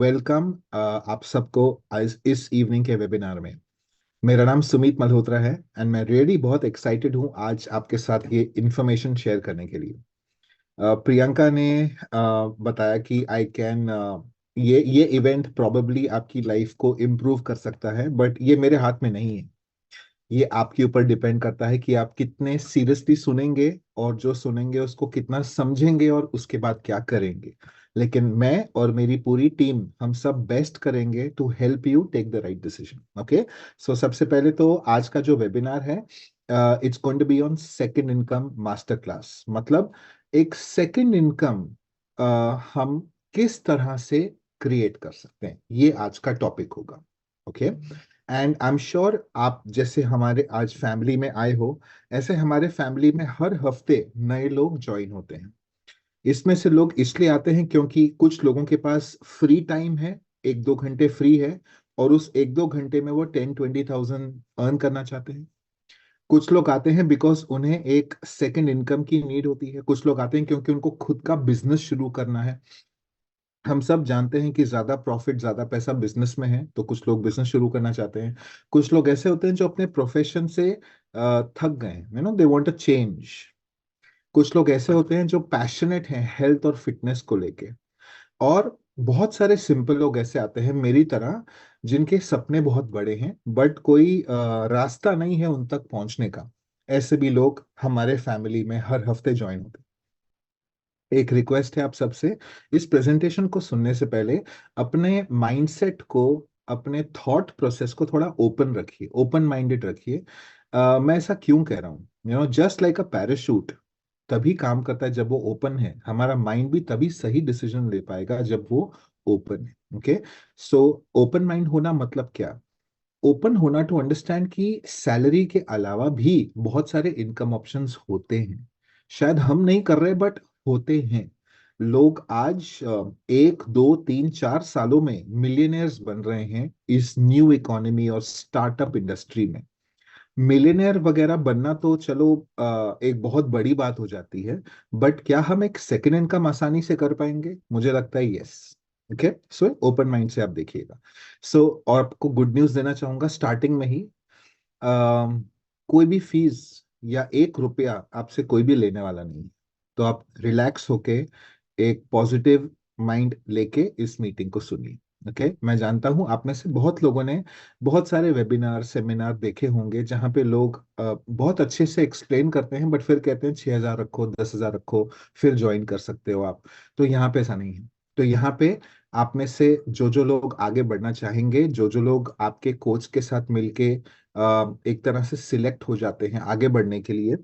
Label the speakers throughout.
Speaker 1: Welcome आप सबको आज इस इवनिंग के वेबिनार में। मेरा नाम सुमित मल्होत्रा है एंड मैं रियली बहुत एक्साइटेड हूँ आज आपके साथ ये इन्फॉर्मेशन शेयर करने के लिए। प्रियंका ने बताया कि आई कैन ये इवेंट प्रोबेबली आपकी लाइफ को इम्प्रूव कर सकता है, बट ये मेरे हाथ में नहीं है। ये आपके ऊपर डिपेंड करता है कि आप कितने सीरियसली सुनेंगे और जो सुनेंगे उसको कितना समझेंगे और उसके बाद क्या करेंगे। लेकिन मैं और मेरी पूरी टीम हम सब बेस्ट करेंगे to help you take the right decision. Okay, so सबसे पहले तो आज का जो वेबिनार है, it's going to be on second income master class. मतलब एक सेकंड इनकम हम किस तरह से क्रिएट कर सकते हैं, ये आज का टॉपिक होगा। Okay, and I am sure आप जैसे हमारे आज फैमिली में आए हो, ऐसे हमारे फैमिली में हर हफ्ते नए लोग ज्वाइन होते हैं। इसमें से लोग इसलिए आते हैं क्योंकि कुछ लोगों के पास फ्री टाइम है, 1-2 घंटे फ्री है, और उस 1-2 घंटे में वो 10-20 थाउजेंड अर्न करना चाहते हैं। कुछ लोग आते हैं बिकॉज उन्हें एक सेकंड इनकम की नीड होती है। कुछ लोग आते हैं क्योंकि उनको खुद का बिजनेस शुरू करना है। हम सब जानते हैं कि ज्यादा प्रॉफिट ज्यादा पैसा बिजनेस में है, तो कुछ लोग बिजनेस शुरू करना चाहते हैं। कुछ लोग ऐसे होते हैं जो अपने प्रोफेशन से थक गए हैं, दे वांट अ चेंज। कुछ लोग ऐसे होते हैं जो पैशनेट हैं हेल्थ और फिटनेस को लेके। और बहुत सारे सिंपल लोग ऐसे आते हैं मेरी तरह, जिनके सपने बहुत बड़े हैं बट कोई रास्ता नहीं है उन तक पहुंचने का। ऐसे भी लोग हमारे फैमिली में हर हफ्ते ज्वाइन होते हैं। एक रिक्वेस्ट है आप सबसे, इस प्रेजेंटेशन को सुनने से पहले अपने माइंडसेट को, अपने थॉट प्रोसेस को थोड़ा ओपन रखिए, ओपन माइंडेड रखिए। मैं ऐसा क्यों कह रहा हूँ? जस्ट लाइक अ पैराशूट तभी काम करता है जब वो ओपन है। हमारा माइंड भी तभी सही डिसीजन ले पाएगा जब वो ओपन है। ओके, सो ओपन माइंड होना मतलब क्या? ओपन होना टू अंडरस्टैंड कि सैलरी के अलावा भी बहुत सारे इनकम ऑप्शंस होते हैं। शायद हम नहीं कर रहे बट होते हैं। लोग आज 1-2-3-4 सालों में मिलियनियर्स बन रहे हैं इस न्यू इकोनॉमी और स्टार्टअप इंडस्ट्री में। मिलियनेयर वगैरह बनना तो चलो एक बहुत बड़ी बात हो जाती है, बट क्या हम एक सेकेंड इनकम आसानी से कर पाएंगे? मुझे लगता है yes. Okay, so open mind से आप देखिएगा। सो और आपको गुड न्यूज देना चाहूंगा स्टार्टिंग में ही, कोई भी फीस या 1 रुपया आपसे कोई भी लेने वाला नहीं है। तो आप रिलैक्स होके एक पॉजिटिव माइंड लेके इस मीटिंग को सुनिए। ओके, मैं जानता हूं आप में से बहुत लोगों ने बहुत सारे वेबिनार सेमिनार देखे होंगे जहां पे लोग बहुत अच्छे से एक्सप्लेन करते हैं बट फिर कहते हैं 6,000 रखो, 10,000 रखो, फिर ज्वाइन कर सकते हो आप। तो यहाँ पे ऐसा नहीं है। तो यहाँ पे आप में से जो जो लोग आगे बढ़ना चाहेंगे, जो जो लोग आपके कोच के साथ मिलके एक तरह से सिलेक्ट हो जाते हैं आगे बढ़ने के लिए,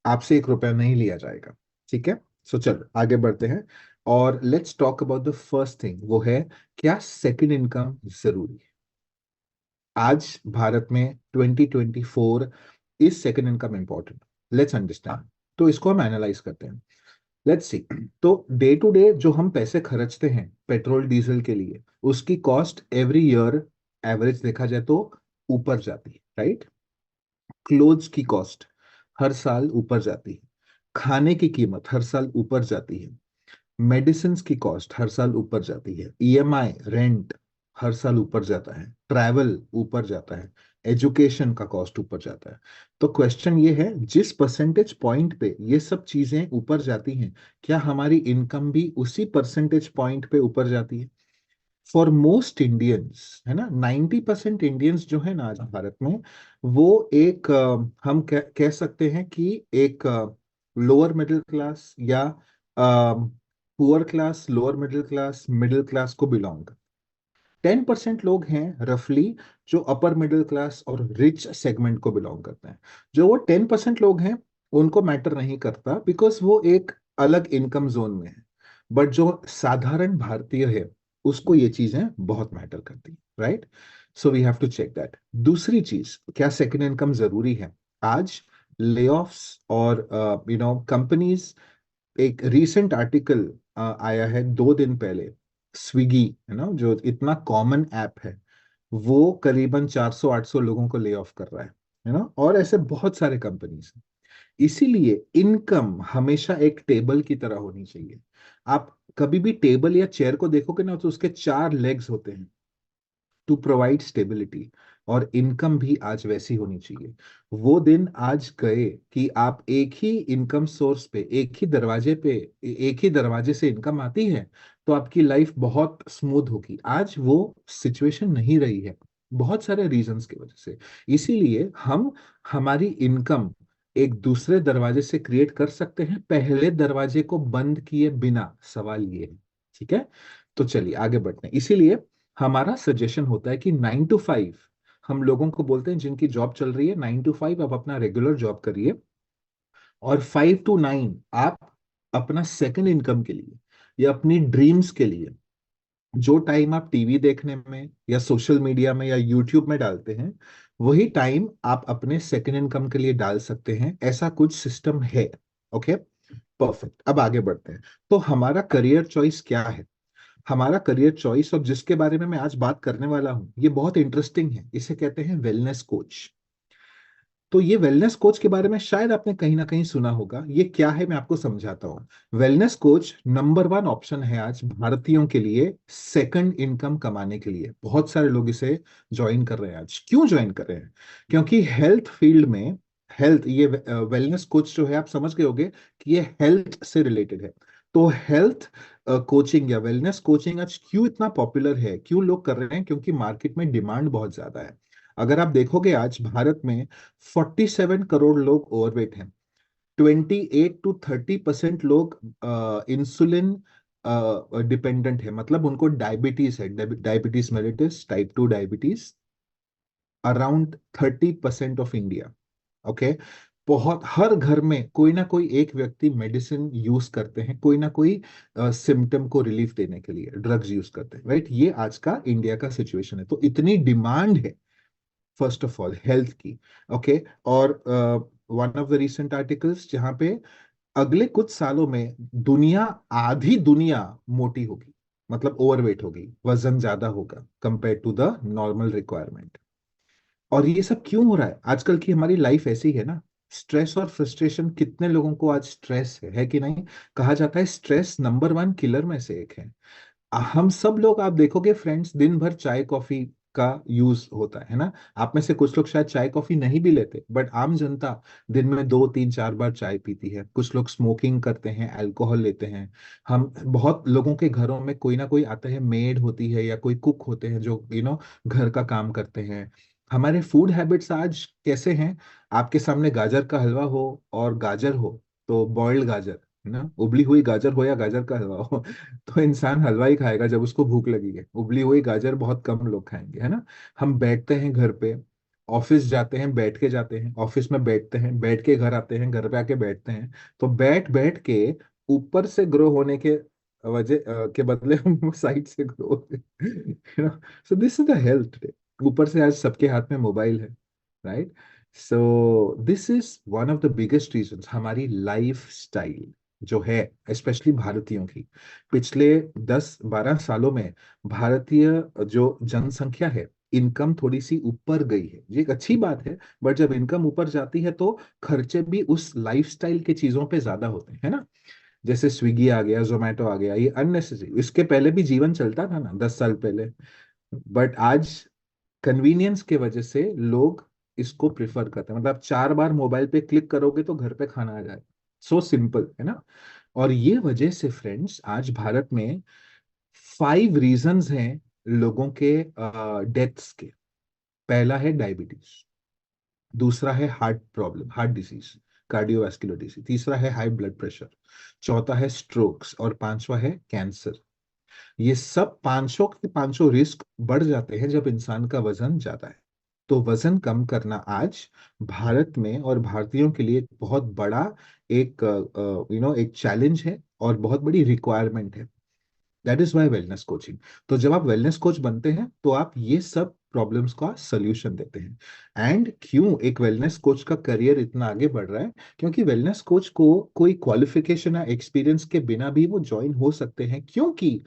Speaker 1: आपसे 1 रुपया नहीं लिया जाएगा। ठीक है, सो चलो आगे बढ़ते हैं और let's talk about the first thing. वो है, क्या सेकंड इनकम जरूरी है? आज भारत में 2024 is second income important? Let's understand. तो इसको हम एनालाइज करते हैं। Let's see. तो डे टू डे जो हम पैसे खर्चते हैं पेट्रोल डीजल के लिए, उसकी कॉस्ट एवरी ईयर एवरेज देखा जाए तो ऊपर जाती है, राइट? क्लोथ्स की कॉस्ट हर साल ऊपर जाती है। खाने की कीमत हर साल ऊपर जाती है। मेडिसिन की कॉस्ट हर साल ऊपर जाती है। ईएमआई रेंट हर साल ऊपर जाता है। ट्रैवल ऊपर जाता है। एजुकेशन का कॉस्ट ऊपर जाता है। तो क्वेश्चन ये है, जिस परसेंटेज पॉइंट पे ये सब चीजें ऊपर जाती हैं, क्या हमारी इनकम भी उसी परसेंटेज पॉइंट पे ऊपर जाती है? फॉर मोस्ट इंडियंस, है ना, 90% इंडियंस जो है ना आज भारत में, वो एक हम कह सकते हैं कि एक लोअर मिडिल क्लास या poor class, lower middle class को बिलोंग कर। 10% लोग हैं रफली जो अपर मिडिल क्लास और रिच सेगमेंट को बिलोंग करते हैं। जो वो 10% लोग हैं उनको मैटर नहीं करता बिकॉज वो एक अलग इनकम जोन में है। बट जो साधारण भारतीय है उसको ये चीजें बहुत मैटर करती है, right? So we have to check that. दूसरी चीज, क्या सेकंड इनकम जरूरी है? आज लेऑफ्स और कंपनीज, एक रीसेंट आर्टिकल आया है 2 दिन पहले। स्विगी, है ना, जो इतना कॉमन ऐप है, वो करीबन 400-800 लोगों को ले ऑफ कर रहा है ना, और ऐसे बहुत सारे कंपनीज हैं। इसीलिए इनकम हमेशा एक टेबल की तरह होनी चाहिए। आप कभी भी टेबल या चेयर को देखोगे ना तो उसके चार लेग्स होते हैं टू प्रोवाइड स्टेबिलिटी। और इनकम भी आज वैसी होनी चाहिए। वो दिन आज गए कि आप एक ही इनकम सोर्स पे, एक ही दरवाजे से इनकम आती है तो आपकी लाइफ बहुत स्मूथ होगी। आज वो सिचुएशन नहीं रही है, बहुत सारे रीजंस की वजह से। इसीलिए हम हमारी इनकम एक दूसरे दरवाजे से क्रिएट कर सकते हैं, पहले दरवाजे को बंद किए बिना। सवाल ये है, ठीक है। तो चलिए आगे बढ़ते हैं। इसीलिए हमारा सजेशन होता है कि 9 to 5, हम लोगों को बोलते हैं जिनकी जॉब चल रही है 9 to 5 आप अपना रेगुलर जॉब करिए, और 5 to 9 आप अपना सेकंड इनकम के लिए या अपनी ड्रीम्स के लिए जो टाइम आप टीवी देखने में या सोशल मीडिया में या यूट्यूब में डालते हैं, वही टाइम आप अपने सेकंड इनकम के लिए डाल सकते हैं। ऐसा कुछ सिस्टम है। Okay, perfect. अब आगे बढ़ते हैं। तो हमारा करियर चॉइस क्या है? हमारा करियर चॉइस और जिसके बारे में मैं आज बात करने वाला हूं, ये बहुत इंटरेस्टिंग है। इसे कहते हैं वेलनेस कोच। तो ये वेलनेस कोच के बारे में शायद आपने कहीं ना कहीं सुना होगा। ये क्या है मैं आपको समझाता हूँ। Wellness coach number one option है आज भारतीयों के लिए सेकंड इनकम कमाने के लिए। बहुत सारे लोग इसे ज्वाइन कर रहे हैं। आज क्यों ज्वाइन कर रहे हैं? क्योंकि हेल्थ फील्ड में, हेल्थ, ये वेलनेस कोच जो है आप समझ गए होंगे कि ये हेल्थ से रिलेटेड है। तो हेल्थ कोचिंग या वेलनेस कोचिंग आज क्यों इतना पॉपुलर है, क्यों लोग कर रहे हैं? क्योंकि मार्केट में डिमांड बहुत ज्यादा है। अगर आप देखोगे आज भारत में 47 करोड़ लोग ओवरवेट हैं। 28 to 30% लोग इंसुलिन डिपेंडेंट है, मतलब उनको डायबिटीज है, diabetes mellitus type 2 diabetes, around 30% of India. Okay, बहुत हर घर में कोई ना कोई एक व्यक्ति मेडिसिन यूज करते हैं, कोई ना कोई सिम्टम को रिलीफ देने के लिए ड्रग्स यूज करते हैं, राइट? ये आज का इंडिया का सिचुएशन है। तो इतनी डिमांड है फर्स्ट ऑफ ऑल हेल्थ की। ओके, और one of the recent articles जहां पे अगले कुछ सालों में दुनिया, आधी दुनिया मोटी होगी, मतलब ओवरवेट होगी, वजन ज्यादा होगा compare to the normal requirement. और ये सब क्यों हो रहा है? आजकल की हमारी लाइफ ऐसी है ना। स्ट्रेस और फ्रस्ट्रेशन, कितने लोगों को आज स्ट्रेस है कि नहीं? कहा जाता है स्ट्रेस नंबर वन किलर में से एक है। हम सब लोग, आप देखोगे फ्रेंड्स, दिन भर चाय कॉफी का यूज होता है ना। आप में से कुछ लोग शायद चाय कॉफी नहीं भी लेते, बट आम जनता दिन में 2 3 4 बार चाय पीती है। कुछ लोग स्मोकिंग करते हैं, अल्कोहल लेते हैं। हम बहुत लोगों के घरों में कोई ना कोई आता है, मेड होती है या कोई कुक होते हैं जो घर का काम करते हैं। हमारे फूड हैबिट्स आज कैसे हैं? आपके सामने गाजर का हलवा हो और गाजर हो, तो बॉइल्ड गाजर है ना, उबली हुई गाजर हो या गाजर का हलवा हो, तो इंसान हलवा ही खाएगा जब उसको भूख लगी है। उबली हुई गाजर बहुत कम लोग खाएंगे, है ना। हम बैठते हैं घर पे, ऑफिस जाते हैं बैठ के जाते हैं, ऑफिस में बैठते हैं, बैठ के घर आते हैं, घर पे आके बैठते हैं। तो बैठ बैठ के ऊपर से ग्रो होने के के बदले हम साइड से grow so this is the health today. ऊपर से आज सबके हाथ में मोबाइल है, right? So this is one of the biggest reasons. हमारी लाइफ स्टाइल जो है, स्पेशली भारतीयों की, पिछले 10 12 सालों में भारतीय जो जनसंख्या है, इनकम थोड़ी सी ऊपर गई है। ये एक अच्छी बात है, बट जब इनकम ऊपर जाती है तो खर्चे भी उस लाइफस्टाइल के चीजों पे ज्यादा होते हैं, है ना। जैसे स्विगी आ गया, जोमेटो आ गया, ये अननेसेसरी। इसके पहले भी जीवन चलता था ना 10 साल पहले, बट आज कन्वीनियंस के वजह से लोग इसको प्रिफर करते हैं। मतलब आप 4 बार मोबाइल पे क्लिक करोगे तो घर पे खाना आ जाए। सो सिंपल है ना। और ये वजह से फ्रेंड्स आज भारत में 5 रीजंस हैं लोगों के डेथ्स के। पहला है डायबिटीज, दूसरा है heart problem, heart disease, cardiovascular disease, तीसरा है हाई ब्लड प्रेशर, चौथा है स्ट्रोक्स, और पांचवा है कैंसर। ये सब पांचों के पांचों रिस्क बढ़ जाते हैं जब इंसान का वजन ज्यादा है। तो वजन कम करना आज भारत में और भारतीयों के लिए एक बहुत बड़ा एक एक चैलेंज है और बहुत बड़ी रिक्वायरमेंट है। That is why wellness coaching. तो जब आप वेलनेस कोच बनते हैं तो आप ये सब प्रॉब्लम्स का सल्यूशन देते हैं। एंड क्यों एक वेलनेस कोच का करियर इतना आगे बढ़ रहा है? क्योंकि वेलनेस कोच को कोई क्वालिफिकेशन या एक्सपीरियंस के बिना भी वो ज्वाइन हो सकते हैं, क्योंकि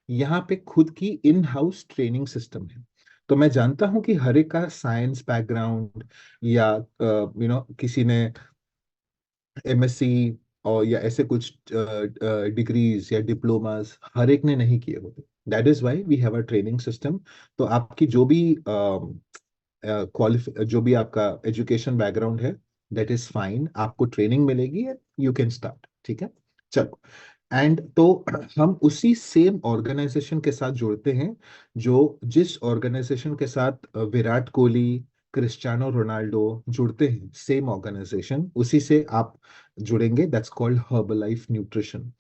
Speaker 1: यहाँ पे खुद की इन हाउस ट्रेनिंग सिस्टम है। तो मैं जानता हूँ कि हर एक का साइंस बैकग्राउंड या किसी ने एमएससी और या ऐसे कुछ डिग्रीज या डिप्लोमास हर एक ने नहीं किए होते। That is why we have a training system. तो आपकी जो भी क्वालिफाई, जो भी आपका एजुकेशन बैकग्राउंड है, दैट इज फाइन, आपको ट्रेनिंग मिलेगी, यू कैन स्टार्ट। ठीक है, चलो। एंड तो हम उसी सेम ऑर्गेनाइजेशन के साथ जुड़ते हैं, जो जिस ऑर्गेनाइजेशन के साथ विराट कोहली, क्रिस्टियानो रोनाल्डो जुड़ते हैं, सेम ऑर्गेनाइजेशन, उसी से आप जुड़ेंगे। That's called Herbalife nutrition.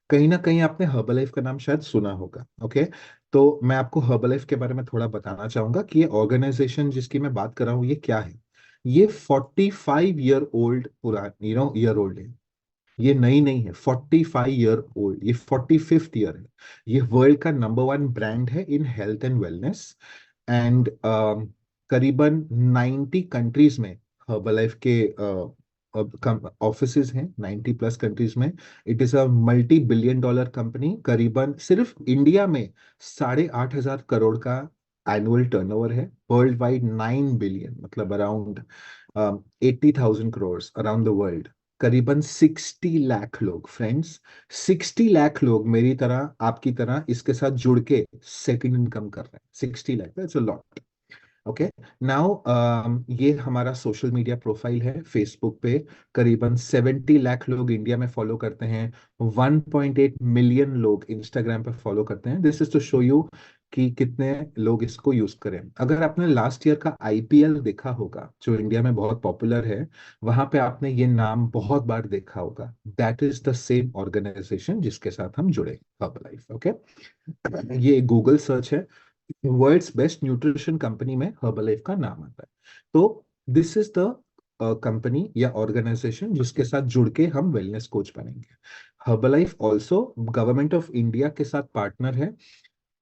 Speaker 1: कहीं ना कहीं आपने हर्बलाइफ का नाम शायद सुना होगा। ओके, तो मैं आपको हर्बलाइफ के बारे में थोड़ा बताना चाहूंगा कि ये ऑर्गेनाइजेशन जिसकी मैं बात कर रहा हूँ ये क्या है। ये 45 ईयर ओल्ड पुरान ईयर ओल्ड है। ये नई नहीं है, 45 ईयर ओल्ड, ये 45th ईयर है। ये वर्ल्ड का नंबर 1 ब्रांड है in health and wellness. And करीबन 90 कंट्रीज में हर्बलाइफ के ऑफिसेज हैं, 90+ कंट्रीज में। It is a $multi-billion company. करीबन सिर्फ इंडिया में 8,500 करोड़ का एनुअल टर्नओवर है। वर्ल्ड वाइड 9 बिलियन, मतलब around 80,000 crore around the world. करीबन 60 लाख लोग, फ्रेंड्स, 60 लाख लोग मेरी तरह, आपकी तरह इसके साथ जुड़ के सेकंड इनकम कर रहे हैं। 60 lakh, that's a lot. Okay, now ये हमारा सोशल मीडिया प्रोफाइल है फेसबुक पे। करीबन 70 लाख लोग इंडिया में फॉलो करते हैं। 1.8 मिलियन लोग इंस्टाग्राम पे फॉलो करते हैं। This is to show you कि कितने लोग इसको यूज करें। अगर आपने लास्ट ईयर का आईपीएल देखा होगा, जो इंडिया में बहुत पॉपुलर है, वहां पे आपने ये नाम बहुत बार देखा होगा। That is the same organisation जिसके साथ हम जुड़े, हर्बलाइफ। ओके, ये गूगल सर्च है, वर्ल्ड्स बेस्ट न्यूट्रिशन कंपनी में हर्बलाइफ का नाम आता है। तो दिस इज द कंपनी या ऑर्गेनाइजेशन जिसके साथ जुड़ के हम वेलनेस कोच बनेंगे। Herbalife also government of India के साथ पार्टनर है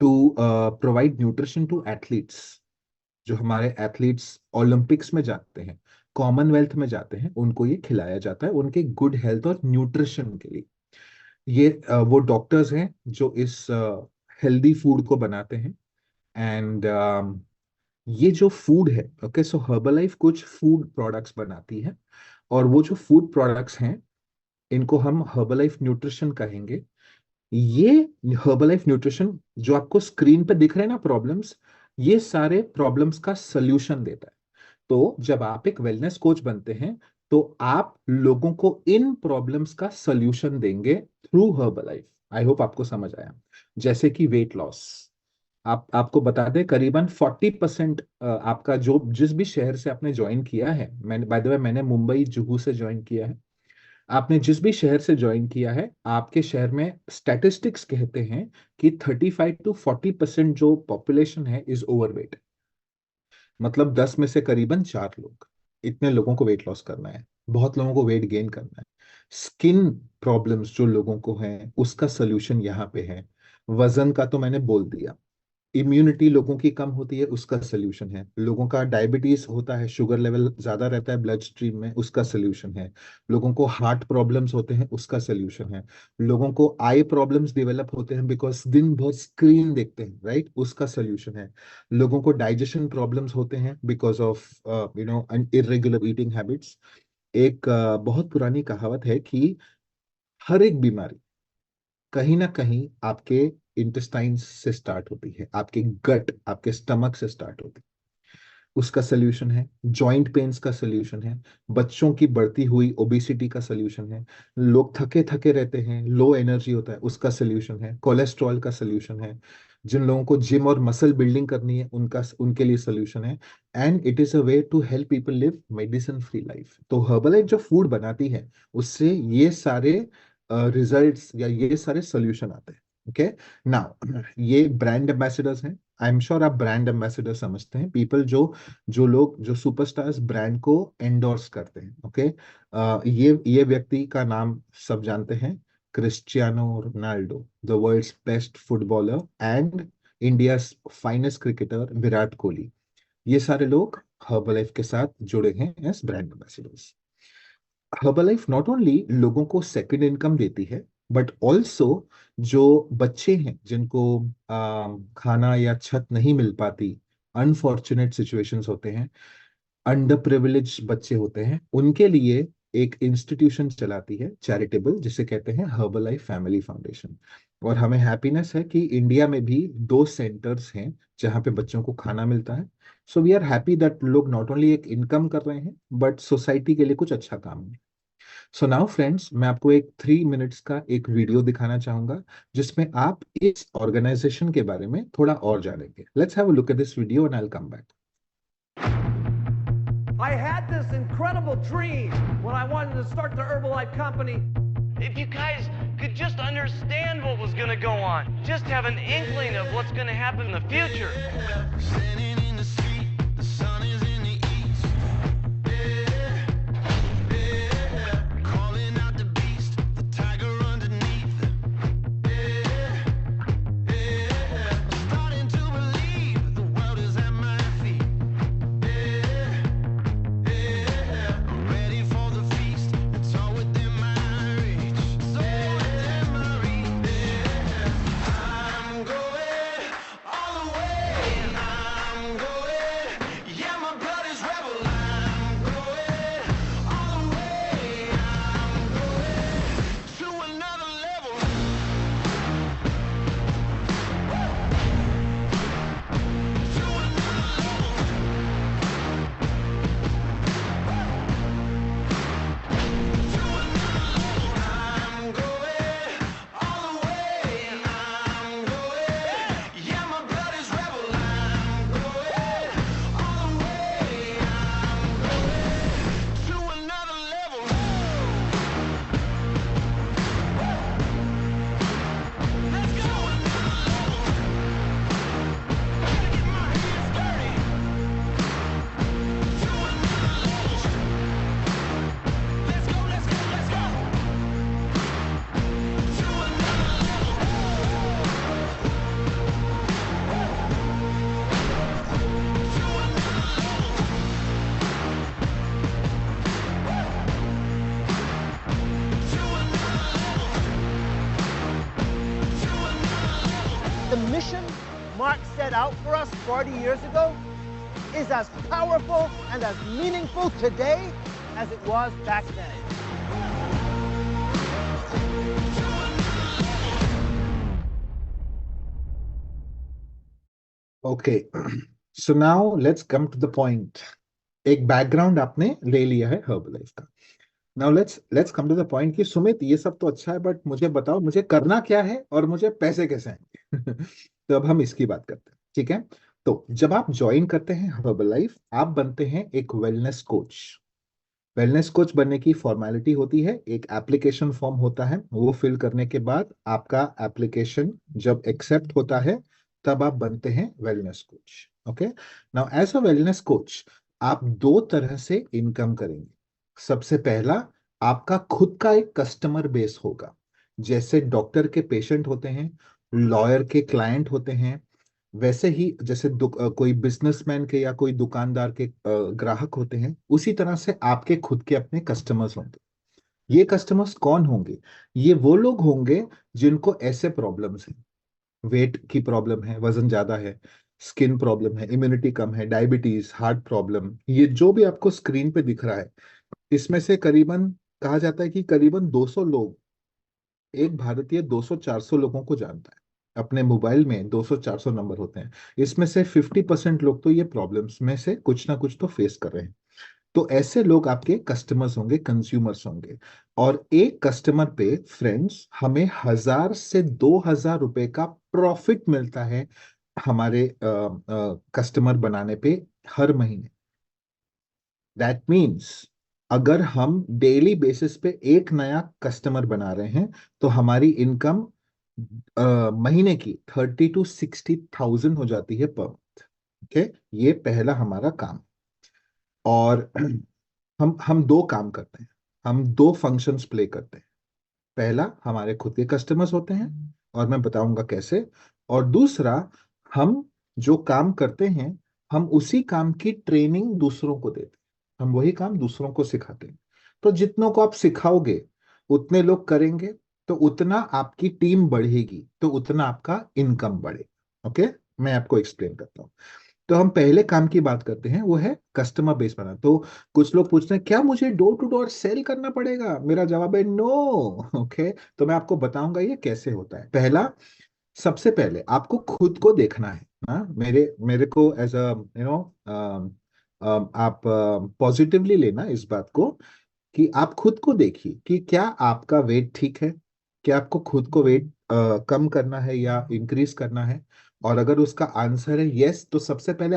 Speaker 1: to provide nutrition to athletes. जो हमारे एथलीट्स ओलंपिक्स में जाते हैं, कॉमनवेल्थ में जाते हैं, उनको ये खिलाया जाता है उनके गुड हेल्थ और न्यूट्रिशन के लिए। ये वो डॉक्टर्स हैं जो इस हेल्दी फूड को बनाते हैं। एंड ये जो फूड है, ओके, सो हर्बलाइफ कुछ फूड प्रोडक्ट्स बनाती है, और वो जो फूड प्रोडक्ट्स हैं, इनको हम हर्बलाइफ न्यूट्रिशन कहेंगे। ये हर्बलाइफ न्यूट्रिशन जो आपको स्क्रीन पे दिख रहे हैं ना प्रॉब्लम्स, ये सारे प्रॉब्लम्स का सल्यूशन देता है। तो जब आप एक वेलनेस कोच बनते हैं, तो आप लोगों को इन प्रॉब्लम्स का सल्यूशन देंगे थ्रू हर्बलाइफ। आई होप आपको समझ आया। जैसे कि वेट लॉस, आपको बता दें, करीबन 40% आपका जो जिस भी शहर से आपने ज्वाइन किया है, मैंने बाय द वे मैंने मुंबई जुहू से ज्वाइन किया है। आपने जिस भी शहर से ज्वाइन किया है, आपके शहर में स्टैटिस्टिक्स कहते हैं कि 35 to 40% जो पॉपुलेशन है इज ओवरवेट। मतलब 10 में से करीबन 4 लोग, इतने लोगों को वेट लॉस करना है। बहुत लोगों को वेट गेन करना है। स्किन प्रॉब्लम्स जो लोगों को हैं, उसका सोल्यूशन यहाँ पे है। वजन का तो मैंने बोल दिया। इम्यूनिटी लोगों की कम होती है, उसका सोल्यूशन है। लोगों का डायबिटीज होता है, शुगर लेवल ज्यादा रहता है ब्लड स्ट्रीम में, उसका सोल्यूशन है। लोगों को हार्ट प्रॉब्लम्स होते हैं, उसका सोल्यूशन है। लोगों को आई प्रॉब्लम्स डेवलप होते हैं बिकॉज दिन भर स्क्रीन देखते हैं, राइट, उसका सोल्यूशन है। लोगों को डाइजेशन प्रॉब्लम्स होते हैं because of irregular eating habits. एक बहुत पुरानी कहावत है कि हर एक बीमारी कहीं ना कहीं आपके इंटेस्टाइन्स से स्टार्ट होती है, आपके गट, आपके स्टमक से स्टार्ट होती है। उसका सोल्यूशन है। जॉइंट पेन्स का सोल्यूशन है। बच्चों की बढ़ती हुई ओबेसिटी का सोल्यूशन है। लोग थके थके रहते हैं, लो एनर्जी होता है, उसका सोल्यूशन है। कोलेस्ट्रॉल का सोल्यूशन है। जिन लोगों को जिम और मसल बिल्डिंग करनी है, उनका उनके लिए सोल्यूशन है। And it is a way to help people live medicine free life. तो हर्बलाइफ जो फूड बनाती है, उससे ये सारे रिजल्ट्स या ये सारे सोल्यूशन आते हैं। ओके, नाउ ये ब्रांड एम्बेसडर्स हैं। आई एम श्योर आप ब्रांड एम्बेसडर समझते हैं, पीपल जो जो लोग जो सुपरस्टार्स ब्रांड को एंडोर्स करते हैं। ओके, ये व्यक्ति का नाम सब जानते हैं, Cristiano Ronaldo, the world's best footballer, and India finest cricketer Virat Kohli. ये सारे लोग हर्बलाइफ के साथ जुड़े हैं as brand ambassadors. Herbalife not only लोगों को सेकंड इनकम देती है, बट ऑल्सो जो बच्चे हैं जिनको खाना या छत नहीं मिल पाती, अनफॉर्चुनेट सिचुएशंस होते हैं, अंडर प्रिविलेज बच्चे होते हैं, उनके लिए एक इंस्टीट्यूशन चलाती है चैरिटेबल, जिसे कहते हैं हर्बल लाइफ फैमिली फाउंडेशन। और हमें हैप्पीनेस है कि इंडिया में भी 2 सेंटर्स हैं जहाँ पे बच्चों को खाना मिलता है। So we are happy that लोग नॉट ओनली एक इनकम कर रहे हैं बट सोसाइटी के लिए कुछ अच्छा काम है। सो नाउ फ्रेंड्स, मैं आपको एक 3 मिनट्स का एक वीडियो दिखाना चाहूंगा जिसमें आप इस ऑर्गेनाइजेशन के बारे में थोड़ा और जानेंगे। Let's have a look at this video and I will come back.
Speaker 2: I had this incredible dream when I wanted to start the Herbalife company.
Speaker 3: If you guys could just understand what was going to go on, just have an inkling of what's going to happen in the future.
Speaker 4: Standing in the street, the sun is in the east. Yeah, calling out the beast, the tiger underneath. Yeah, starting to believe the world is at my feet. I'm ready for the feast. It's all within my reach. So within my reach. I'm going all the way. I'm going. Yeah, my blood is rebel. I'm going all the way. I'm going to another level. To another I'm going all the way. I'm going. Yeah, my blood is rebel. I'm going all the way. I'm going to another level. Let's go. Gotta get my hands dirty. To another level. Let's go. Let's go. Let's go. To another
Speaker 2: The mission Mark set out for us 40 years ago is as powerful and as meaningful today as it was back then.
Speaker 1: Okay, so now let's come to the point. एक background आपने ले लिया है herbal life का। Now let's come to the point कि सुमित, ये सब तो अच्छा है बट मुझे बताओ मुझे करना क्या है और मुझे पैसे कैसे आएंगे। तो अब हम इसकी बात करते हैं, ठीक है। तो जब आप ज्वाइन करते हैं हर्बल लाइफ, आप बनते हैं एक वेलनेस कोच। वेलनेस कोच बनने की फॉर्मेलिटी होती है, एक एप्लीकेशन फॉर्म होता है, वो फिल करने के बाद आपका एप्लीकेशन जब एक्सेप्ट होता है तब आप बनते हैं wellness coach. Okay, now as a wellness coach आप 2 तरह से इनकम करेंगे। सबसे पहला, आपका खुद का एक कस्टमर बेस होगा। जैसे डॉक्टर के पेशेंट होते हैं, लॉयर के क्लाइंट होते हैं, वैसे ही जैसे कोई बिजनेसमैन के या कोई दुकानदार के ग्राहक होते हैं, उसी तरह से आपके खुद के अपने कस्टमर्स होंगे। ये कस्टमर्स कौन होंगे? ये वो लोग होंगे जिनको ऐसे प्रॉब्लम्स हैं, वेट की प्रॉब्लम है, वजन ज्यादा है, स्किन प्रॉब्लम है, इम्यूनिटी कम है, डायबिटीज, हार्ट प्रॉब्लम, ये जो भी आपको स्क्रीन पे दिख रहा है, इसमें से करीबन कहा जाता है कि करीबन 200 लोग, एक भारतीय 200-400 लोगों को जानता है। अपने मोबाइल में 200-400 नंबर होते हैं, इसमें से 50% लोग तो ये प्रॉब्लम्स में से कुछ ना कुछ तो फेस कर रहे हैं। तो ऐसे लोग आपके कस्टमर्स होंगे, कंज्यूमर्स होंगे। और एक कस्टमर पे फ्रेंड्स हमें 1000 से 2000 रुपए का प्रॉफिट मिलता है हमारे कस्टमर बनाने पे हर महीने। दैट मीन्स अगर हम डेली बेसिस पे एक नया कस्टमर बना रहे हैं तो हमारी इनकम महीने की 30 to 60 थाउजेंड हो जाती है पर मंथ। ओके, ये पहला हमारा काम। और हम 2 काम करते हैं, हम 2 फंक्शंस प्ले करते हैं। पहला, हमारे खुद के कस्टमर्स होते हैं और मैं बताऊंगा कैसे। और दूसरा, हम जो काम करते हैं हम उसी काम की ट्रेनिंग दूसरों को देते हैं, हम वही काम दूसरों को सिखाते हैं। तो जितनों को आप सिखाओगे उतने लोग करेंगे, तो उतना आपकी टीम बढ़ेगी, तो उतना आपका इनकम बढ़ेगा। ओके, मैं आपको एक्सप्लेन करता हूँ। तो हम पहले काम की बात करते हैं, वो है कस्टमर बेस बनाना। तो कुछ लोग पूछते हैं क्या मुझे डोर टू डोर सेल करना पड़ेगा? मेरा जवाब है नो। ओके, तो मैं आपको बताऊंगा ये कैसे होता है। सबसे पहले आपको खुद को देखना है ना। मेरे मेरे को एज अ यू नो आप पॉजिटिवली लेना इस बात को कि आप खुद को देखिए कि क्या आपका वेट ठीक है, क्या आपको खुद को वेट कम करना है या इंक्रीज करना है। और अगर उसका आंसर है यस, तो सबसे पहले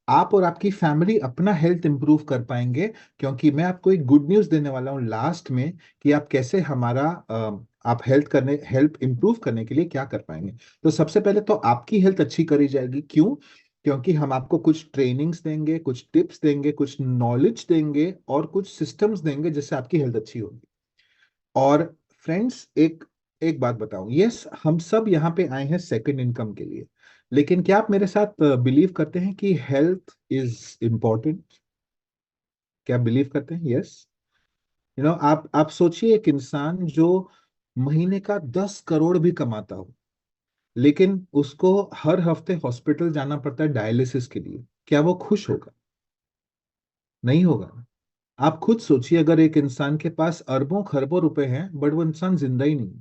Speaker 1: आप और आपकी फैमिली अपना हेल्थ इंप्रूव कर पाएंगे। क्योंकि मैं आपको एक गुड न्यूज देने वाला हूँ लास्ट में कि आप कैसे आप हेल्थ इंप्रूव करने के लिए क्या कर पाएंगे। तो सबसे पहले तो आपकी हेल्थ अच्छी करी जाएगी। क्यों? क्योंकि हम आपको कुछ ट्रेनिंग्स देंगे, कुछ टिप्स देंगे, कुछ नॉलेज देंगे और कुछ सिस्टम्स देंगे जिससे आपकी हेल्थ अच्छी होगी। और फ्रेंड्स, एक एक बात बताऊं, यस हम सब यहाँ पे आए हैं सेकंड इनकम के लिए, लेकिन क्या आप मेरे साथ बिलीव करते हैं कि हेल्थ इज इम्पोर्टेंट? क्या बिलीव करते हैं? यस। आप सोचिए, एक इंसान जो महीने का 10 करोड़ भी कमाता हो, लेकिन उसको हर हफ्ते हॉस्पिटल जाना पड़ता है डायलिसिस के लिए, क्या वो खुश होगा? नहीं होगा। आप खुद सोचिए, अगर एक इंसान के पास अरबों खरबों रुपए हैं बट वो इंसान जिंदा ही नहीं,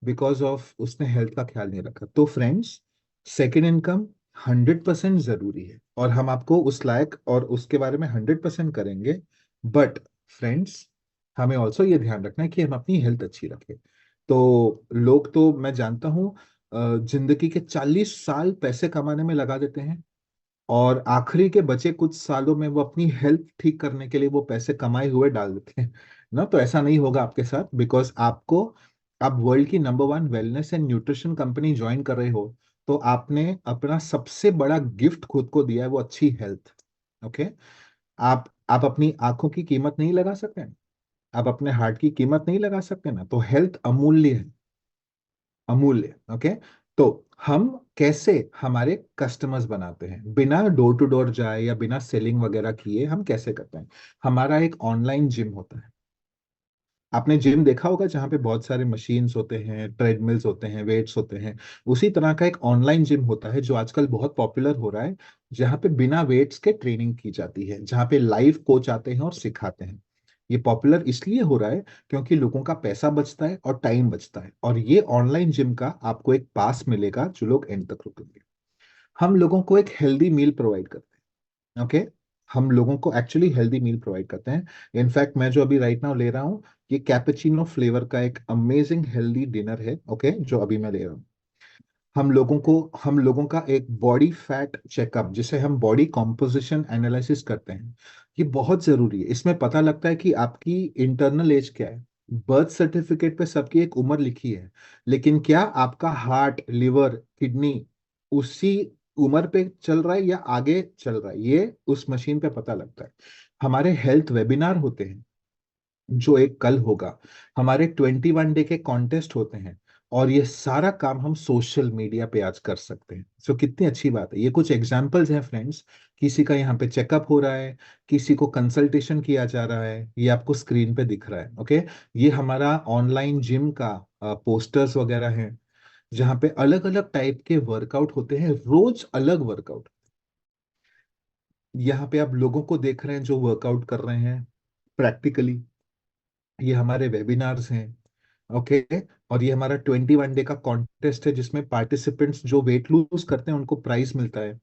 Speaker 1: बिकॉज ऑफ उसने हेल्थ का ख्याल नहीं रखा। तो फ्रेंड्स, सेकेंड इनकम 100% जरूरी है और हम आपको उस लायक और उसके बारे में 100% करेंगे। बट फ्रेंड्स, हमें ऑल्सो ये ध्यान रखना है कि हम अपनी हेल्थ अच्छी रखें। तो लोग, तो मैं जानता हूँ, जिंदगी के 40 साल पैसे कमाने में लगा देते हैं और आखिरी के बचे कुछ सालों में वो अपनी हेल्थ ठीक करने के लिए वो पैसे कमाए हुए डाल देते हैं ना। तो ऐसा नहीं होगा आपके साथ, बिकॉज आप वर्ल्ड की number 1 wellness and nutrition company join कर रहे हो। तो आपने अपना सबसे बड़ा गिफ्ट खुद को दिया है, वो अच्छी हेल्थ। ओके। आप अपनी आंखों की कीमत नहीं लगा सकते हैं, आप अपने हार्ट की कीमत नहीं लगा सकते ना, तो हेल्थ अमूल्य है, अमूल्य। ओके। तो हम कैसे हमारे कस्टमर्स बनाते हैं बिना डोर टू डोर जाए या बिना सेलिंग वगैरह किए? हम कैसे करते हैं? हमारा एक ऑनलाइन जिम होता है। आपने जिम देखा होगा जहाँ पे बहुत सारे मशीन्स होते हैं, ट्रेडमिल्स होते हैं, वेट्स होते हैं। उसी तरह का एक ऑनलाइन जिम होता है जो आजकल बहुत पॉपुलर हो रहा है, जहाँ पे बिना वेट्स के ट्रेनिंग की जाती है, जहाँ पे लाइव कोच आते हैं और सिखाते हैं। ये पॉपुलर इसलिए हो रहा है क्योंकि लोगों का पैसा बचता है और टाइम बचता है, और ये ऑनलाइन जिम का आपको एक पास मिलेगा जो लोग एंड तक रुकेंगे। हम लोगों को एक हेल्दी मील प्रोवाइड करते हैं। ओके। हम लोगों को एक्चुअली हेल्दी मील प्रोवाइड करते हैं। इनफैक्ट मैं जो अभी राइट नाउ ले रहा हूँ, ये कैपेचिनो फ्लेवर का एक अमेजिंग हेल्दी डिनर है। ओके, जो अभी मैं ले रहा हूँ। हम लोगों का एक बॉडी फैट चेकअप, जिसे हम बॉडी कॉम्पोजिशन एनालिसिस करते हैं, ये बहुत जरूरी है। इसमें पता लगता है कि आपकी इंटरनल एज क्या है। बर्थ सर्टिफिकेट पे सबकी एक उम्र लिखी है, लेकिन क्या आपका हार्ट, लिवर, किडनी उसी उम्र पे चल रहा है या आगे चल रहा है, ये उस मशीन पे पता लगता है। हमारे हेल्थ वेबिनार होते हैं, जो एक कल होगा। हमारे 21 डे के कॉन्टेस्ट होते हैं, और ये सारा काम हम सोशल मीडिया पे आज कर सकते हैं। सो कितनी अच्छी बात है। ये कुछ एग्जाम्पल्स हैं फ्रेंड्स। किसी का यहाँ पे चेकअप हो रहा है, किसी को कंसल्टेशन किया जा रहा है, ये आपको स्क्रीन पे दिख रहा है। ओके। ये हमारा ऑनलाइन जिम का पोस्टर्स वगैरह हैं, जहाँ पे अलग अलग टाइप के वर्कआउट होते हैं, रोज अलग वर्कआउट। यहाँ पे आप लोगों को देख रहे हैं जो वर्कआउट कर रहे हैं प्रैक्टिकली। ये हमारे वेबिनार्स हैं। ओके। और ये हमारा 21 डे का कॉन्टेस्ट है, जिसमें पार्टिसिपेंट्स जो वेट लूज करते हैं उनको प्राइज मिलता है।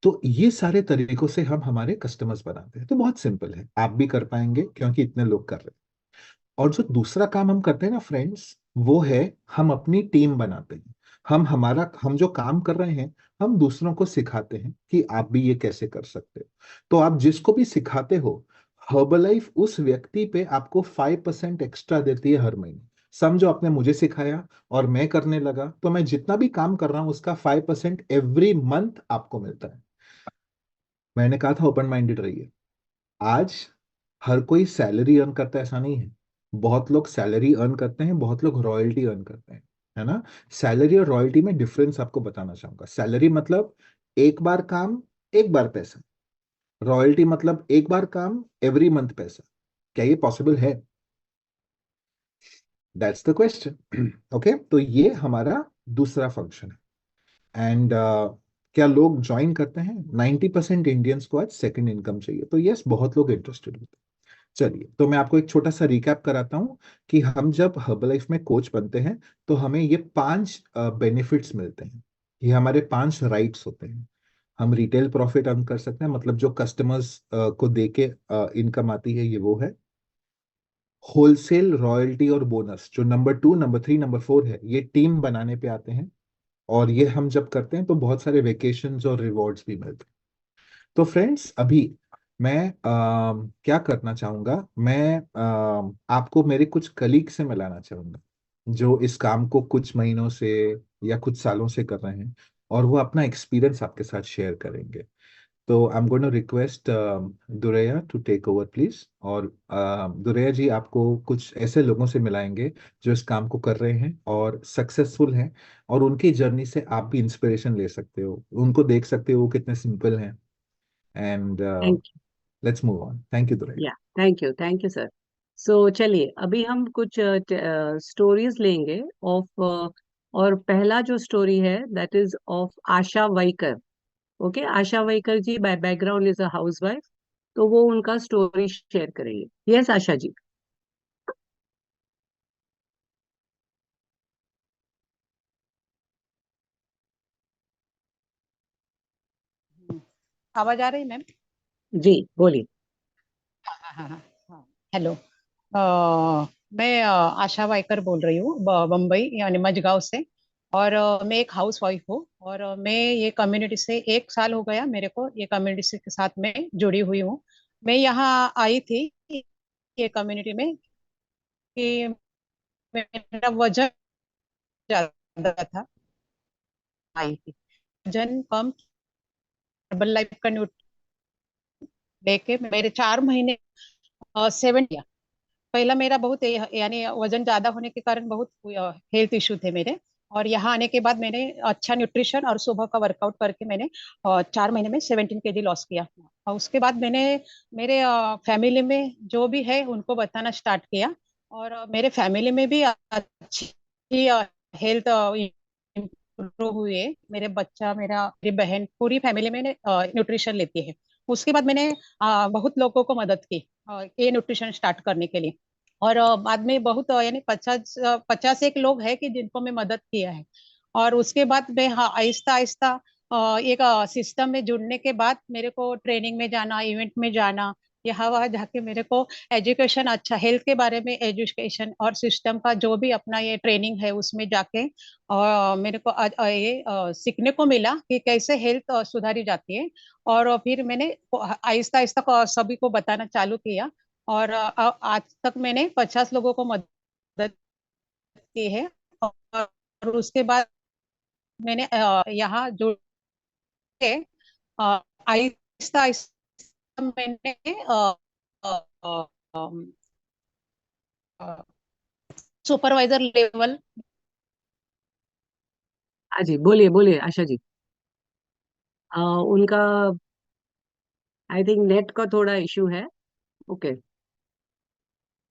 Speaker 1: तो ये सारे तरीकों से हम हमारे कस्टमर्स बनाते हैं। तो बहुत सिंपल है, आप भी कर पाएंगे क्योंकि इतने लोग कर रहे हैं। और जो दूसरा काम हम करते हैं ना फ्रेंड्स, वो है हम अपनी टीम बनाते हैं। हम जो काम कर रहे हैं, हम दूसरों को सिखाते हैं कि आप भी ये कैसे कर सकते हो। तो आप जिसको भी सिखाते हो, हर्बलाइफ उस व्यक्ति पे आपको 5% एक्स्ट्रा देती है हर महीने। समझो आपने मुझे सिखाया और मैं करने लगा, तो मैं जितना भी काम कर रहा हूं उसका 5% एवरी मंथ आपको मिलता है। मैंने कहा था ओपन माइंडेड रहिए। आज हर कोई सैलरी अर्न करता है ऐसा नहीं है। बहुत लोग सैलरी अर्न करते हैं, बहुत लोग रॉयल्टी अर्न करते हैं, है ना। सैलरी और रॉयल्टी में डिफरेंस आपको बताना चाहूंगा। सैलरी मतलब एक बार काम, एक बार पैसा। रॉयल्टी मतलब एक बार काम, एवरी मंथ पैसा। क्या ये पॉसिबल है? That's the question. ओके, तो ये हमारा दूसरा फंक्शन है। एंड क्या लोग ज्वाइन करते हैं? 90% इंडियंस को आज सेकंड इनकम चाहिए, तो यस, बहुत लोग इंटरेस्टेड होते हैं। चलिए, तो मैं आपको एक छोटा सा रिकैप कराता हूँ कि हम जब हर्बलाइफ में कोच बनते हैं तो हमें ये 5 बेनिफिट्स मिलते हैं। ये हमारे 5 राइट्स होते हैं। हम रिटेल प्रॉफिट अर्न कर सकते हैं, मतलब जो कस्टमर्स को दे के इनकम आती है, ये वो है। होलसेल, रॉयल्टी और बोनस, जो नंबर 2, नंबर 3, नंबर 4 है, ये टीम बनाने पे आते हैं। और ये हम जब करते हैं तो बहुत सारे वेकेशंस और रिवॉर्ड्स भी मिलते हैं। तो फ्रेंड्स, अभी मैं क्या करना चाहूंगा, मैं आपको मेरे कुछ कलीग से मिलाना चाहूंगा जो इस काम को कुछ महीनों से या कुछ सालों से कर रहे हैं, और वो अपना एक्सपीरियंस आपके साथ शेयर करेंगे। तो I am going to request Duraiya to take over please. और दुरैया जी आपको कुछ ऐसे लोगों से मिलाएंगे जो इस काम को कर रहे हैं और सक्सेसफुल हैं, और उनकी जर्नी से आप भी इंस्पिरेशन ले सकते हो, उनको देख सकते हो वो कितने सिंपल हैं। And
Speaker 5: thank
Speaker 1: let's move on. Thank you Duraiya.
Speaker 5: या थैंक यू सर। सो चलिए, अभी हम कुछ स्टोरीज लेंगे ऑफ, और पहला जो स्टोरी है that is of Asha Waikar. Okay, Asha Waikar ji by background is a housewife, तो वो उनका स्टोरी शेयर करेंगे। यस आशा जी।
Speaker 6: आवाज आ रही मैम?
Speaker 5: जी बोलिए।
Speaker 6: हाँ हाँ हाँ हाँ। हेलो। मैं आशा वाइकर बोल रही हूँ बम्बई यानी मजगांव से। और मैं एक हाउस वाइफ हूँ, और मैं ये कम्युनिटी से 1 साल हो गया मेरे को ये कम्युनिटी के साथ मैं जुड़ी हुई हूँ। मैं यहाँ आई थी ये कम्युनिटी में कि मेरा वजन ज्यादा था। आई थी वजन कम, हर्बल लाइफ का न्यूट्री लेके मेरे 4 महीने 7 पहला मेरा बहुत यानी वजन ज्यादा होने के कारण बहुत हेल्थ इश्यू थे मेरे। और यहाँ आने के बाद मैंने अच्छा न्यूट्रिशन और सुबह का वर्कआउट करके मैंने 4 महीने में 17 kg लॉस किया। और उसके बाद मैंने मेरे फैमिली में जो भी है उनको बताना स्टार्ट किया, और मेरे फैमिली में भी अच्छी हेल्थ इम्प्रूव हुई है। मेरे बच्चा, मेरी बहन, पूरी फैमिली में न्यूट्रिशन लेती है। उसके बाद मैंने बहुत लोगों को मदद की ये न्यूट्रिशन स्टार्ट करने के लिए। और बाद में बहुत यानी 50 एक लोग हैं कि जिनको मैं मदद किया है। और उसके बाद मैं, हाँ, आहिस्ता आहिस्ता एक सिस्टम में जुड़ने के बाद मेरे को ट्रेनिंग में जाना, इवेंट में जाना, यहाँ वहाँ जाके मेरे को एजुकेशन, अच्छा हेल्थ के बारे में एजुकेशन और सिस्टम का जो भी अपना ये ट्रेनिंग है उसमें जाके मेरे को ये सीखने को मिला कि कैसे हेल्थ सुधारी जाती है। और फिर मैंने आहिस्ता आहिस्ता सभी को बताना चालू किया। और आज तक मैंने 50 लोगों को मदद की है। और उसके बाद मैंने यहाँ जुड़ के आहिस्ता आहिस्ता मैंने सुपरवाइजर लेवल।
Speaker 5: हाँ जी, बोलिए बोलिए आशा जी। उनका आई थिंक नेट का थोड़ा इशू है। Okay,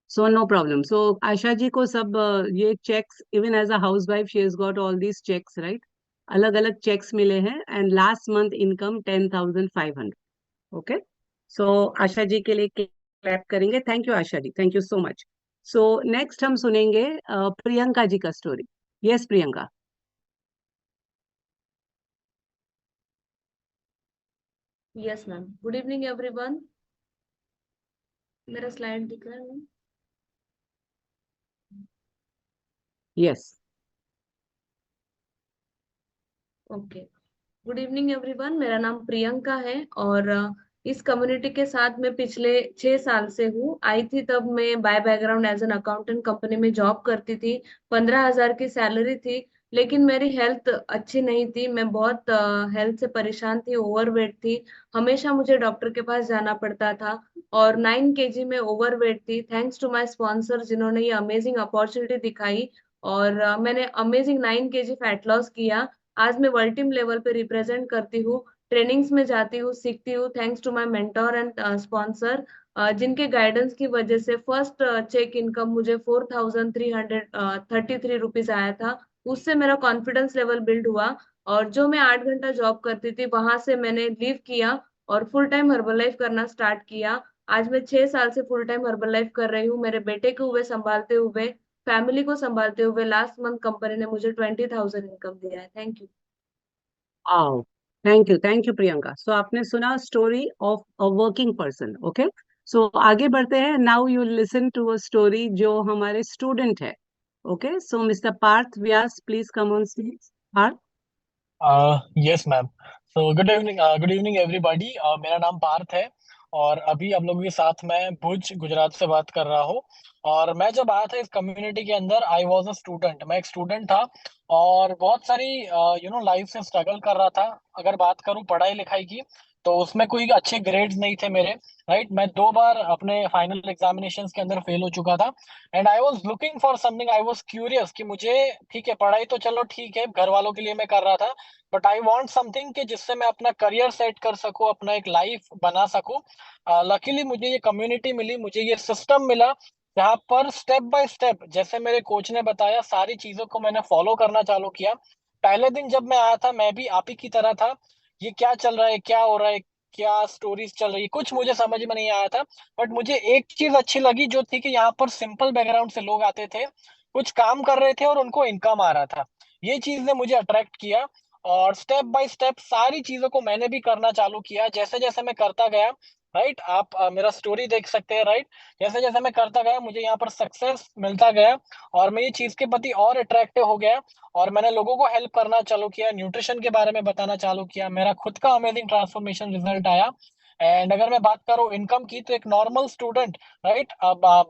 Speaker 5: so no problem. So Asha ji को सब ये checks, even as a house wife she has got all these checks, right? अलग अलग चेक्स मिले हैं, and last month income 10,500। Okay, so Asha ji के लिए क्लैप करेंगे। Thank you Asha ji, thank you so much. So next हम सुनेंगे प्रियंका जी का story. Yes Priyanka.
Speaker 7: Yes ma'am, good evening everyone. मेरा स्लाइड दिख रहा है ma'am?
Speaker 5: Yes.
Speaker 7: Okay, good evening everyone. मेरा नाम प्रियंका है, और इस कम्युनिटी के साथ मैं पिछले 6 साल से हूँ। आई थी तब मैं by background as an accountant company में जॉब करती थी। 15,000 की सैलरी थी, लेकिन मेरी हेल्थ अच्छी नहीं थी। मैं बहुत हेल्थ से परेशान थी, ओवरवेट थी। हमेशा मुझे डॉक्टर के पास जाना पड़ता था, और 9 kg में ओवरवेट थी। थैंक्स टू माय स्पॉन्सर जिन्होंने ये अमेजिंग अपॉर्चुनिटी दिखाई, और मैंने अमेजिंग 9 kg फैट लॉस किया। आज मैं वर्ल्ड टीम लेवल पे रिप्रेजेंट करती हूँ, ट्रेनिंग्स में जाती हूँ, सीखती हूँ, thanks to my mentor and sponsor, जिनके गाइडेंस की वजह से फर्स्ट चेक इनकम मुझे 4,333 रुपीज आया था। उससे मेरा कॉन्फिडेंस लेवल बिल्ड हुआ। और जो मैं 8 घंटा जॉब करती थी वहां से मैंने लीव किया और फुल टाइम हर्बल लाइफ करना स्टार्ट किया। आज मैं 6 साल से फुल टाइम हर्बल लाइफ कर रही हूँ, मेरे बेटे को हुए संभालते हुए, फैमिली को संभालते हुए। लास्ट मंथ कंपनी ने मुझे 20,000 इनकम दिया है। Thank you.
Speaker 5: आओ, थैंक यू प्रियंका। सो आपने सुना story of a working person. Okay, so आगे बढ़ते हैं। Now you listen to a story जो हमारे स्टूडेंट है। Okay, so mister Parth Vyas, please come on stage. Parth.
Speaker 8: Yes ma'am. So good evening everybody. मेरा नाम पार्थ है और अभी आप लोगों के साथ मैं भुज गुजरात से बात कर रहा हूँ। और मैं जब आया था इस कम्युनिटी के अंदर आई वाज अ स्टूडेंट, मैं एक स्टूडेंट था और बहुत सारी लाइफ से स्ट्रगल कर रहा था। अगर बात करूँ पढ़ाई लिखाई की तो उसमें कोई अच्छे ग्रेड्स नहीं थे मेरे। राइट, मैं 2 बार अपने फाइनल एग्जामिनेशंस के अंदर फेल हो चुका था। And I was looking for something, I was curious कि मुझे, ठीक है पढ़ाई तो चलो ठीक है घर वालों के लिए मैं कर रहा था, बट आई वांट समथिंग कि जिससे मैं अपना करियर सेट कर सकूं, अपना एक लाइफ बना सकूं। लकीली मुझे ये कम्युनिटी मिली, मुझे ये सिस्टम मिला जहाँ पर स्टेप बाय स्टेप जैसे मेरे कोच ने बताया सारी चीजों को मैंने फॉलो करना चालू किया। पहले दिन जब मैं आया था मैं भी आप ही की तरह था, ये क्या चल रहा है, क्या हो रहा है, क्या स्टोरीज चल रही है, कुछ मुझे समझ में नहीं आया था। बट मुझे एक चीज अच्छी लगी जो थी कि यहाँ पर सिंपल बैकग्राउंड से लोग आते थे, कुछ काम कर रहे थे और उनको इनकम आ रहा था। ये चीज ने मुझे अट्रैक्ट किया और स्टेप बाय स्टेप सारी चीजों को मैंने भी करना चालू किया। जैसे जैसे मैं करता गया, राइट, आप मेरा स्टोरी देख सकते हैं, राइट, जैसे जैसे मैं करता गया मुझे यहाँ पर सक्सेस मिलता गया और मैं ये चीज के प्रति और अट्रैक्टिव हो गया और मैंने लोगों को हेल्प करना चालू किया, न्यूट्रिशन के बारे में बताना चालू किया, मेरा खुद का अमेजिंग ट्रांसफॉर्मेशन रिजल्ट आया। एंड अगर मैं बात करूँ इनकम की तो एक नॉर्मल स्टूडेंट, राइट,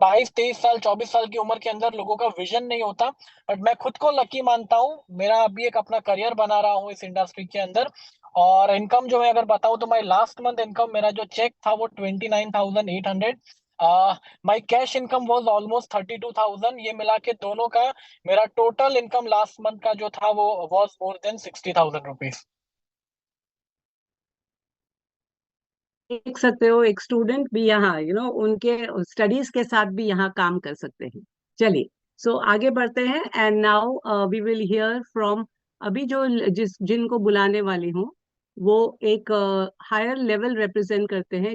Speaker 8: 22 23 साल 24 साल की उम्र के अंदर लोगों का विजन नहीं होता, बट मैं खुद को लकी मानता हूँ, मेरा अभी एक अपना करियर बना रहा हूँ इस इंडस्ट्री के अंदर। और इनकम जो मैं अगर बताऊँ तो माई लास्ट मंथ इनकम, मेरा जो चेक था वो 29,800। माई कैश इनकम वॉज ऑलमोस्ट 32,000। ये मिला के दोनों का मेरा टोटल इनकम लास्ट मंथ का जो था वो वॉज मोर देन 60,000 रुपीज।
Speaker 5: देख सकते हो एक स्टूडेंट भी यहाँ उनके स्टडीज के साथ भी यहाँ काम कर सकते हैं। चलिए, सो आगे बढ़ते हैं। And now we will hear from, अभी जो जिनको बुलाने वाली हूँ वो एक हायर लेवल रिप्रेजेंट करते हैं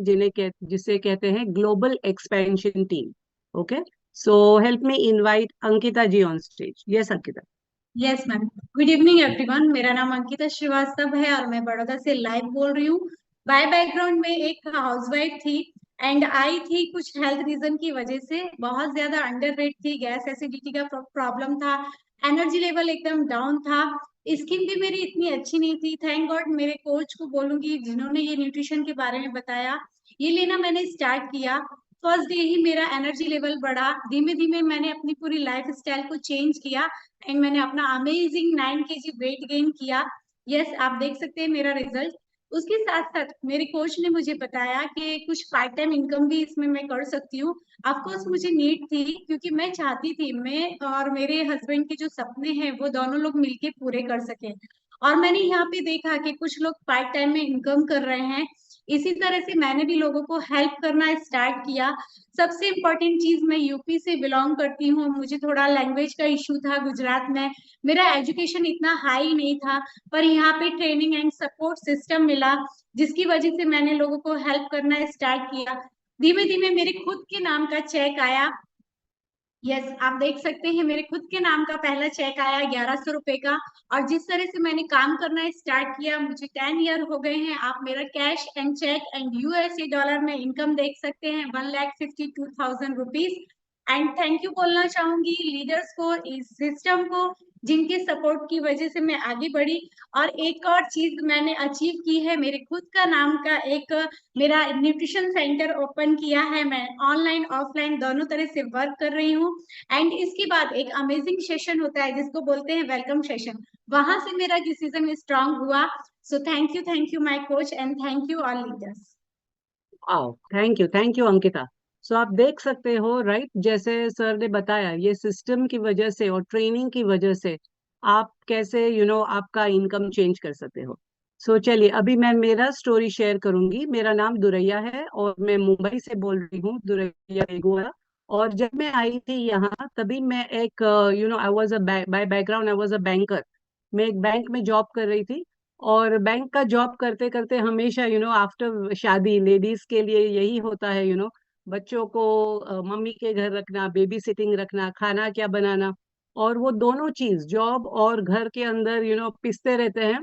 Speaker 5: जिसे कहते हैं global expansion team. Okay, so help me invite Ankita ji on stage. Yes Ankita.
Speaker 9: Yes ma'am. Good evening everyone, मेरा नाम अंकिता श्रीवास्तव है और मैं बड़ौदा से लाइव बोल रही हूँ। बाय बैकग्राउंड में एक हाउसवाइफ थी एंड आई थी कुछ हेल्थ रीजन की वजह से बहुत ज्यादा अंडरवेट थी, गैस एसिडिटी का प्रॉब्लम था, एनर्जी लेवल एकदम डाउन था, स्किन भी मेरी इतनी अच्छी नहीं थी। थैंक गॉड मेरे कोच को बोलूंगी जिन्होंने ये न्यूट्रिशन के बारे में बताया, ये लेना मैंने स्टार्ट किया। फर्स्ट डे ही मेरा एनर्जी लेवल बढ़ा, धीमे धीमे मैंने अपनी पूरी लाइफ स्टाइल को चेंज किया एंड मैंने अपना अमेजिंग 9 kg वेट गेन किया। यस, आप देख सकते हैं मेरा रिजल्ट। उसके साथ साथ मेरे कोच ने मुझे बताया कि कुछ पार्ट टाइम इनकम भी इसमें मैं कर सकती हूँ। ऑफकोर्स मुझे नीड थी क्योंकि मैं चाहती थी मैं और मेरे हस्बैंड के जो सपने हैं वो दोनों लोग मिलके पूरे कर सके। और मैंने यहाँ पे देखा कि कुछ लोग पार्ट टाइम में इनकम कर रहे हैं, इसी तरह से मैंने भी लोगों को हेल्प करना स्टार्ट किया। सबसे इम्पोर्टेंट चीज, मैं यूपी से बिलोंग करती हूँ, मुझे थोड़ा लैंग्वेज का इशू था गुजरात में, मेरा एजुकेशन इतना हाई नहीं था, पर यहाँ पे ट्रेनिंग एंड सपोर्ट सिस्टम मिला जिसकी वजह से मैंने लोगों को हेल्प करना स्टार्ट किया। धीमे धीमे मेरे खुद के नाम का चेक आया। यस, आप देख सकते हैं मेरे खुद के नाम का पहला चेक आया 1100 रुपए का। और जिस तरह से मैंने काम करना स्टार्ट किया, मुझे 10 ईयर हो गए हैं। आप मेरा cash and cheque and USA dollar में इनकम देख सकते हैं 1,52,000 रुपीज। एंड थैंक यू बोलना चाहूंगी लीडर्स को, इस सिस्टम को, जिनके सपोर्ट की वजह से मैं आगे बढ़ी। और एक और चीज मैंने अचीव की है, मेरे खुद का नाम का एक मेरा न्यूट्रिशन सेंटर ओपन किया है। मैं ऑनलाइन ऑफलाइन दोनों तरह से वर्क कर रही हूँ। एंड इसके बाद एक अमेजिंग सेशन होता है जिसको बोलते हैं वेलकम सेशन, वहां से मेरा डिसीजन स्ट्रांग हुआ। So thank you my coach and thank you all leaders.
Speaker 5: आओ, थैंक यू अंकिता। सो आप देख सकते हो, राइट, जैसे सर ने बताया ये सिस्टम की वजह से और ट्रेनिंग की वजह से आप कैसे आपका इनकम चेंज कर सकते हो। सो चलिए, अभी मैं मेरा स्टोरी शेयर करूंगी। मेरा नाम दुरैया है और मैं मुंबई से बोल रही हूँ, दुरैया बेगुआ। और जब मैं आई थी यहाँ तभी मैं एक I was a by background I was a banker. मैं एक बैंक में जॉब कर रही थी, और बैंक का जॉब करते करते हमेशा आफ्टर शादी लेडीज के लिए यही होता है, बच्चों को मम्मी के घर रखना, बेबी सिटिंग रखना, खाना क्या बनाना, और वो दोनों चीज जॉब और घर के अंदर पिसते रहते हैं,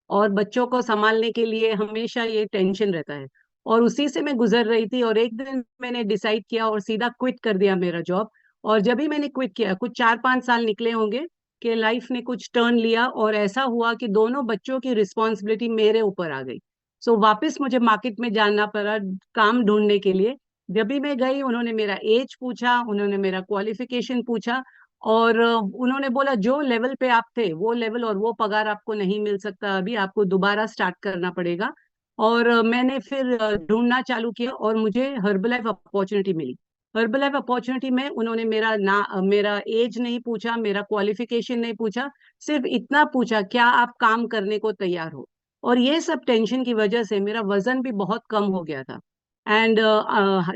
Speaker 5: और बच्चों को संभालने के लिए हमेशा ये टेंशन रहता है। और उसी से मैं गुजर रही थी, और एक दिन मैंने डिसाइड किया और सीधा क्विट कर दिया मेरा जॉब। और जब भी मैंने क्विट किया, कुछ 4-5 साल निकले होंगे कि लाइफ ने कुछ टर्न लिया, और ऐसा हुआ कि दोनों बच्चों की रिस्पॉन्सिबिलिटी मेरे ऊपर आ गई। सो वापस मुझे मार्केट में जाना पड़ा काम ढूंढने के लिए। जब भी मैं गई, उन्होंने मेरा एज पूछा, उन्होंने मेरा क्वालिफिकेशन पूछा, और उन्होंने बोला जो लेवल पे आप थे वो लेवल और वो पगार आपको नहीं मिल सकता, अभी आपको दोबारा स्टार्ट करना पड़ेगा। और मैंने फिर ढूंढना चालू किया, और मुझे हर्बलाइफ अपॉर्चुनिटी मिली। हर्बलाइफ अपॉर्चुनिटी में उन्होंने मेरा एज नहीं पूछा, मेरा क्वालिफिकेशन नहीं पूछा, सिर्फ इतना पूछा क्या आप काम करने को तैयार हो। और ये सब टेंशन की वजह से मेरा वजन भी बहुत कम हो गया था, एंड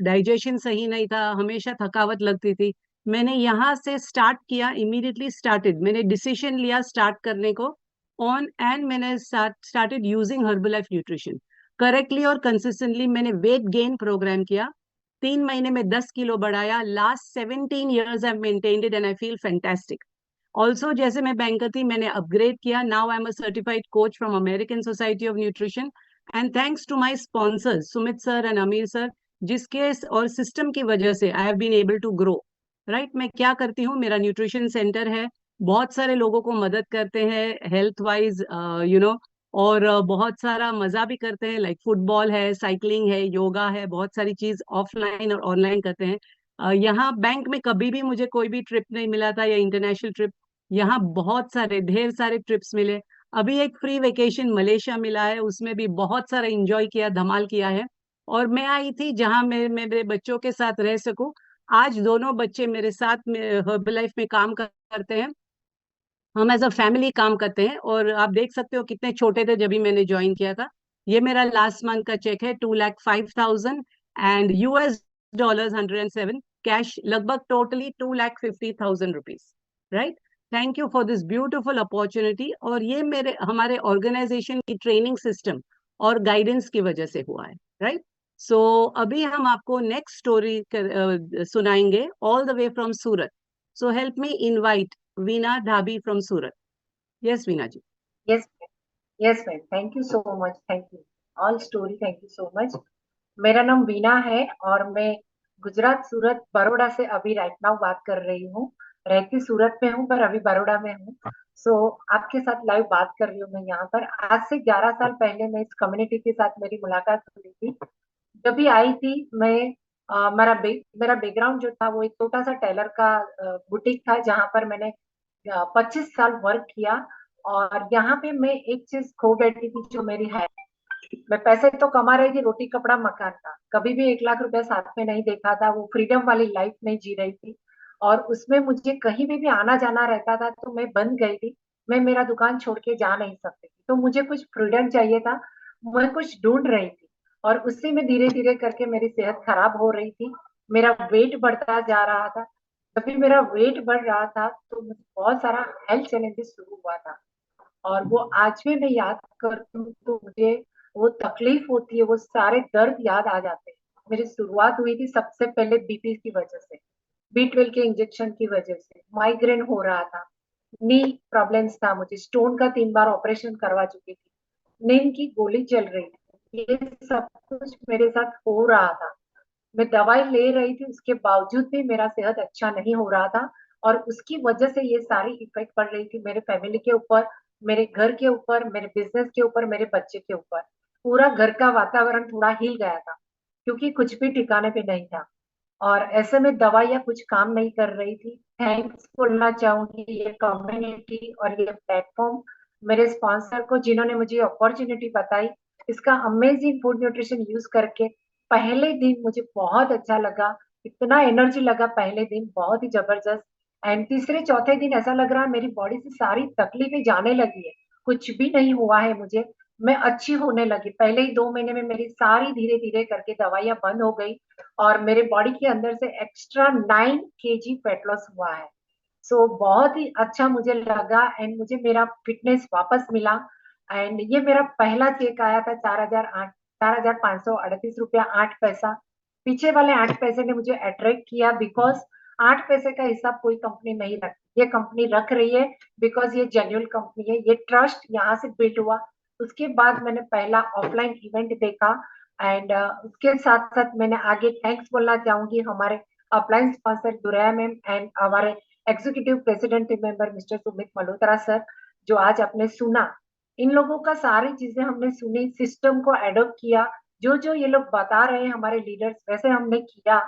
Speaker 5: डाइजेशन सही नहीं था, हमेशा थकावट लगती थी। मैंने यहाँ से स्टार्ट किया, इमीडिएटली स्टार्टेड, मैंने डिसीजन लिया स्टार्ट करने को ऑन, एंड मैंने started using Herbalife nutrition correctly और कंसिस्टेंटली। मैंने वेट गेन प्रोग्राम किया, 3 महीने में 10 किलो बढ़ाया। Last 17 years I maintained it, and I feel fantastic. Also जैसे मैं बैंकर थी, मैंने अपग्रेड किया, now I am a certified coach from American Society of Nutrition, and thanks to my sponsors Sumit sir and अमीर sir, जिसके और system की वजह से I have been able to grow. Right, मैं क्या करती हूँ, मेरा न्यूट्रिशन सेंटर है, बहुत सारे लोगों को मदद करते हैं हेल्थ वाइज, और बहुत सारा मजा भी करते हैं, लाइक फुटबॉल है, साइकिलिंग है, योगा है, बहुत सारी चीज ऑफलाइन और ऑनलाइन करते हैं। यहाँ बैंक में कभी भी मुझे कोई भी ट्रिप नहीं मिला था, या इंटरनेशनल ट्रिप। यहाँ बहुत सारे ढेर सारे ट्रिप्स मिले। अभी एक फ्री वेकेशन मलेशिया मिला है, उसमें भी बहुत सारा एंजॉय किया, धमाल किया है। और मैं आई थी जहाँ मैं मेरे बच्चों के साथ रह सकूं। आज दोनों बच्चे मेरे साथ में हर्बलाइफ में काम करते हैं, हम एज अ फैमिली काम करते हैं। और आप देख सकते हो कितने छोटे थे जब भी मैंने ज्वाइन किया था। ये मेरा लास्ट मंथ का चेक है, 2,05,000 एंड US$ 107, कैश लगभग totally 2,50,000 rupees. Right, thank you for this beautiful opportunity. और ये मेरे हमारे ऑर्गेनाइजेशन की ट्रेनिंग सिस्टम और गाइडेंस की वजह से हुआ है। राइट, सो अभी हम आपको नेक्स्ट स्टोरी सुनाएंगे, all the way from Surat. So help me invite Veena Dhabi from Surat. Yes, Veena ji.
Speaker 10: Yes, ma'am. Yes, ma'am. Thank you so much. Thank you. All story. Thank you so much. मेरा नाम वीना है और मैं गुजरात सूरत बड़ौदा से अभी right now बात कर रही हूँ। रहती सूरत में हूँ पर अभी बड़ौदा में हूँ। सो आपके साथ लाइव बात कर रही हूँ मैं यहाँ पर। आज से 11 साल पहले मैं इस कम्युनिटी के साथ मेरी मुलाकात हुई थी। जब भी आई थी मैं मेरा बैकग्राउंड जो था वो एक छोटा सा टेलर का बुटीक था जहाँ पर मैंने 25 साल वर्क किया। और यहाँ पे मैं एक चीज खो बैठी थी जो मेरी है, मैं पैसे तो कमा रही थी, रोटी कपड़ा मकान था, कभी भी 1 लाख रुपया साथ में नहीं देखा था, वो फ्रीडम वाली लाइफ नहीं जी रही थी। और उसमें मुझे कहीं भी आना जाना रहता था तो मैं बंद गई थी, मैं मेरा दुकान छोड़ के जा नहीं सकती थी, तो मुझे कुछ फ्रीडम चाहिए था, मैं कुछ ढूंढ रही थी। और उससे में धीरे धीरे करके मेरी सेहत खराब हो रही थी, मेरा वेट बढ़ता जा रहा था। जब भी मेरा वेट बढ़ रहा था तो मुझे बहुत सारा हेल्थ चैलेंजेस शुरू हुआ था। और वो आज भी मैं याद करती हूँ तो मुझे वो तकलीफ होती है, वो सारे दर्द याद आ जाते हैं। मेरी शुरुआत हुई थी सबसे पहले बीपी की वजह से, B12 के इंजेक्शन की वजह से, माइग्रेन हो रहा था, नी प्रॉब्लम्स था, मुझे स्टोन का 3 बार ऑपरेशन करवा चुकी थी, नींद की गोली चल रही थी, ये सब कुछ मेरे साथ हो रहा था। मैं दवाई ले रही थी, उसके बावजूद भी मेरा सेहत अच्छा नहीं हो रहा था। और उसकी वजह से ये सारी इफेक्ट पड़ रही थी मेरे फैमिली के ऊपर, मेरे घर के ऊपर, मेरे बिजनेस के ऊपर, मेरे बच्चे के ऊपर। पूरा घर का वातावरण थोड़ा हिल गया था क्योंकि कुछ भी ठिकाने पे नहीं था। और ऐसे में दवाइयाँ कुछ काम नहीं कर रही थी। थैंक्स बोलना चाहूंगी ये कम्युनिटी और ये प्लेटफॉर्म, मेरे स्पॉन्सर को जिन्होंने मुझे अपॉर्चुनिटी बताई। इसका अमेजिंग फूड न्यूट्रिशन यूज करके पहले दिन मुझे बहुत अच्छा लगा, इतना एनर्जी लगा पहले दिन, बहुत ही जबरदस्त। एंड तीसरे चौथे दिन ऐसा लग रहा है मेरी बॉडी से सारी तकलीफें जाने लगी है, कुछ भी नहीं हुआ है मुझे, मैं अच्छी होने लगी। पहले ही 2 महीने में मेरी सारी धीरे धीरे करके दवाइयां बंद हो गई और मेरे बॉडी के अंदर से एक्स्ट्रा 9 kg फैट लॉस हुआ है। सो बहुत ही अच्छा मुझे लगा एंड मुझे मेरा फिटनेस वापस मिला। एंड ये मेरा पहला चेक आया था 4,538 रुपया 8 पैसा। पीछे वाले 8 पैसे ने मुझे अट्रैक्ट किया बिकॉज 8 पैसे का हिसाब कोई कंपनी नहीं रखती, ये कंपनी रख रही है बिकॉज ये जेन्युइन कंपनी है, ये ट्रस्ट यहाँ से बिल्ड हुआ। उसके बाद मैंने पहला ऑफलाइन इवेंट देखा एंड उसके साथ साथ मैंने आगे थैंक्स बोलना चाहूंगी हमारे अपलाइन स्पॉन्सर दुरैया मैम एंड हमारे executive president member mister Sumit Malhotra sir, जो आज आपने सुना। इन लोगों का सारी चीजें हमने सुनी, सिस्टम को एडॉप्ट किया, जो जो ये लोग बता रहे हैं हमारे लीडर्स वैसे हमने किया।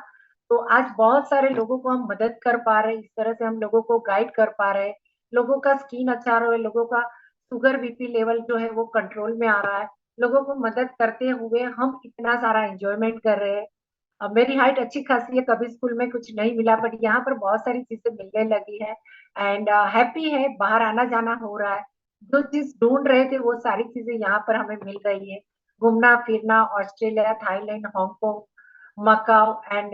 Speaker 10: तो आज बहुत सारे लोगों को हम मदद कर पा रहे हैं, इस तरह से हम लोगों को गाइड कर पा रहे हैं, लोगों का स्किन अच्छा रहे, लोगों का शुगर बीपी लेवल जो है वो कंट्रोल में आ रहा है, लोगों को मदद करते हुए हम इतना सारा एंजॉयमेंट कर रहे हैं। अब मेरी हाइट अच्छी खासी है, कभी स्कूल में कुछ नहीं मिला बट यहाँ पर बहुत सारी चीजें मिलने लगी है एंड हैप्पी है, बाहर आना जाना हो रहा है, जो चीज ढूंढ रहे थे वो सारी चीजें यहाँ पर हमें मिल रही है। घूमना फिरना, Australia, Thailand, Hong Kong, Macau and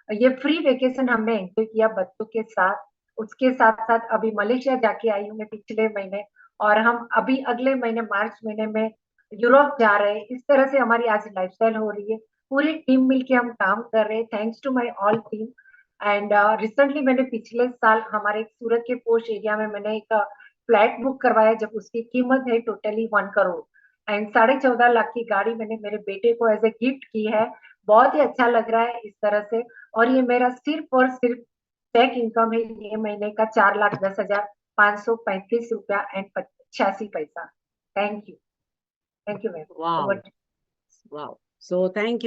Speaker 10: ये फ्री वेकेशन हमने एंजॉय किया बच्चों के साथ। उसके साथ साथ अभी मलेशिया जाके आई हूँ मैं पिछले महीने, और हम अभी अगले महीने मार्च महीने में यूरोप जा रहे हैं। इस तरह से हमारी आज लाइफस्टाइल हो रही है, पूरी टीम मिलके हम काम कर रहे हैं, thanks to my all team. And recently मैंने पिछले साल हमारे सूरत के पोस्ट एरिया में मैंने एक फ्लैट बुक करवाया, जब उसकी कीमत है टोटली 1 करोड़ एंड 14.5 लाख की गाड़ी मैंने मेरे बेटे को एज ए गिफ्ट की है। बहुत ही अच्छा लग रहा है इस तरह से, और ये मेरा सिर्फ और सिर्फ चेक इनकम है ये महीने का 4,10,535 रुपया एंड 86 पैसा। Thank you ma'am.
Speaker 5: वाह वाह। सो थैंक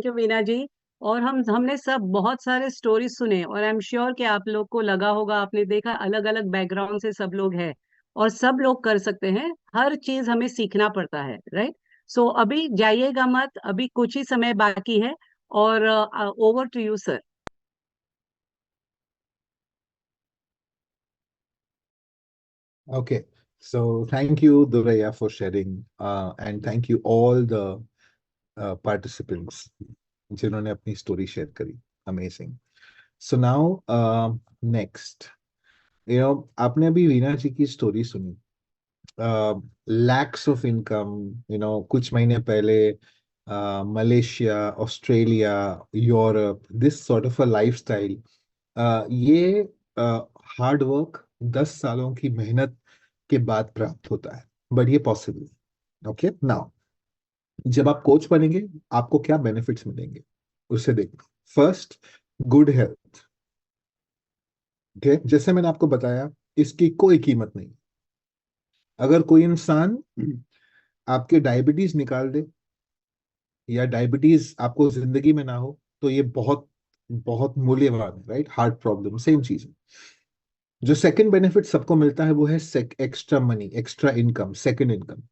Speaker 5: यू वीना जी। और हमने सब बहुत सारे स्टोरीज सुने और आई एम श्योर कि आप लोग को लगा होगा, आपने देखा अलग अलग बैकग्राउंड से सब लोग हैं और सब लोग कर सकते हैं, हर चीज हमें सीखना पड़ता है, राइट। सो अभी जाइएगा मत, अभी कुछ ही समय बाकी है और over to you sir.
Speaker 1: Okay, so thank you, Duraya, for sharing, and thank you all the participants जिन्होंने अपनी स्टोरी शेयर करी। अमेजिंग। सो नाउ नेक्स्ट, आपने अभी वीना जी की स्टोरी सुनी, लैक्स ऑफ इनकम, कुछ महीने पहले Malaysia, Australia, Europe, this sort of a lifestyle. ये हार्ड वर्क 10 सालों की मेहनत के बाद प्राप्त होता है, बट ये पॉसिबल। ओके, नाउ जब आप कोच बनेंगे आपको क्या बेनिफिट्स मिलेंगे उसे देखना। First, good health. ओके, जैसे मैंने आपको बताया इसकी कोई कीमत नहीं। अगर कोई इंसान आपके डायबिटीज निकाल दे या डायबिटीज आपको जिंदगी में ना हो तो ये बहुत बहुत मूल्यवान है, राइट। हार्ट प्रॉब्लम सेम चीज है। जो सेकंड बेनिफिट सबको मिलता है वो है extra money, extra income, second income.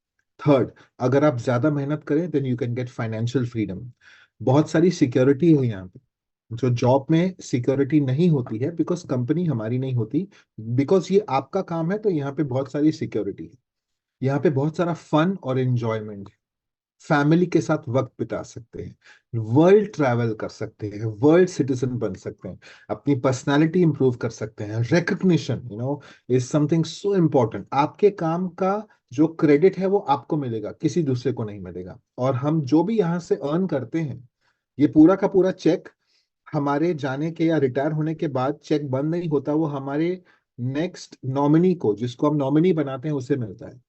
Speaker 1: Third, अगर आप ज्यादा मेहनत करें then you can get financial freedom. बहुत सारी सिक्योरिटी है यहाँ पे। जो जॉब में सिक्योरिटी नहीं होती है बिकॉज कंपनी हमारी नहीं होती, बिकॉज ये आपका काम है, तो यहाँ पे बहुत सारी सिक्योरिटी है। यहाँ पे बहुत सारा फन और एंजॉयमेंट है। फैमिली के साथ वक्त बिता सकते हैं, वर्ल्ड ट्रैवल कर सकते हैं, वर्ल्ड सिटीजन बन सकते हैं, अपनी पर्सनालिटी इंप्रूव कर सकते हैं। Recognition is something so important. आपके काम का जो क्रेडिट है वो आपको मिलेगा, किसी दूसरे को नहीं मिलेगा। और हम जो भी यहाँ से अर्न करते हैं, ये पूरा का पूरा चेक हमारे जाने के या रिटायर होने के बाद चेक बंद नहीं होता, वो हमारे नेक्स्ट नॉमिनी को, जिसको हम नॉमिनी बनाते हैं, उसे मिलता है।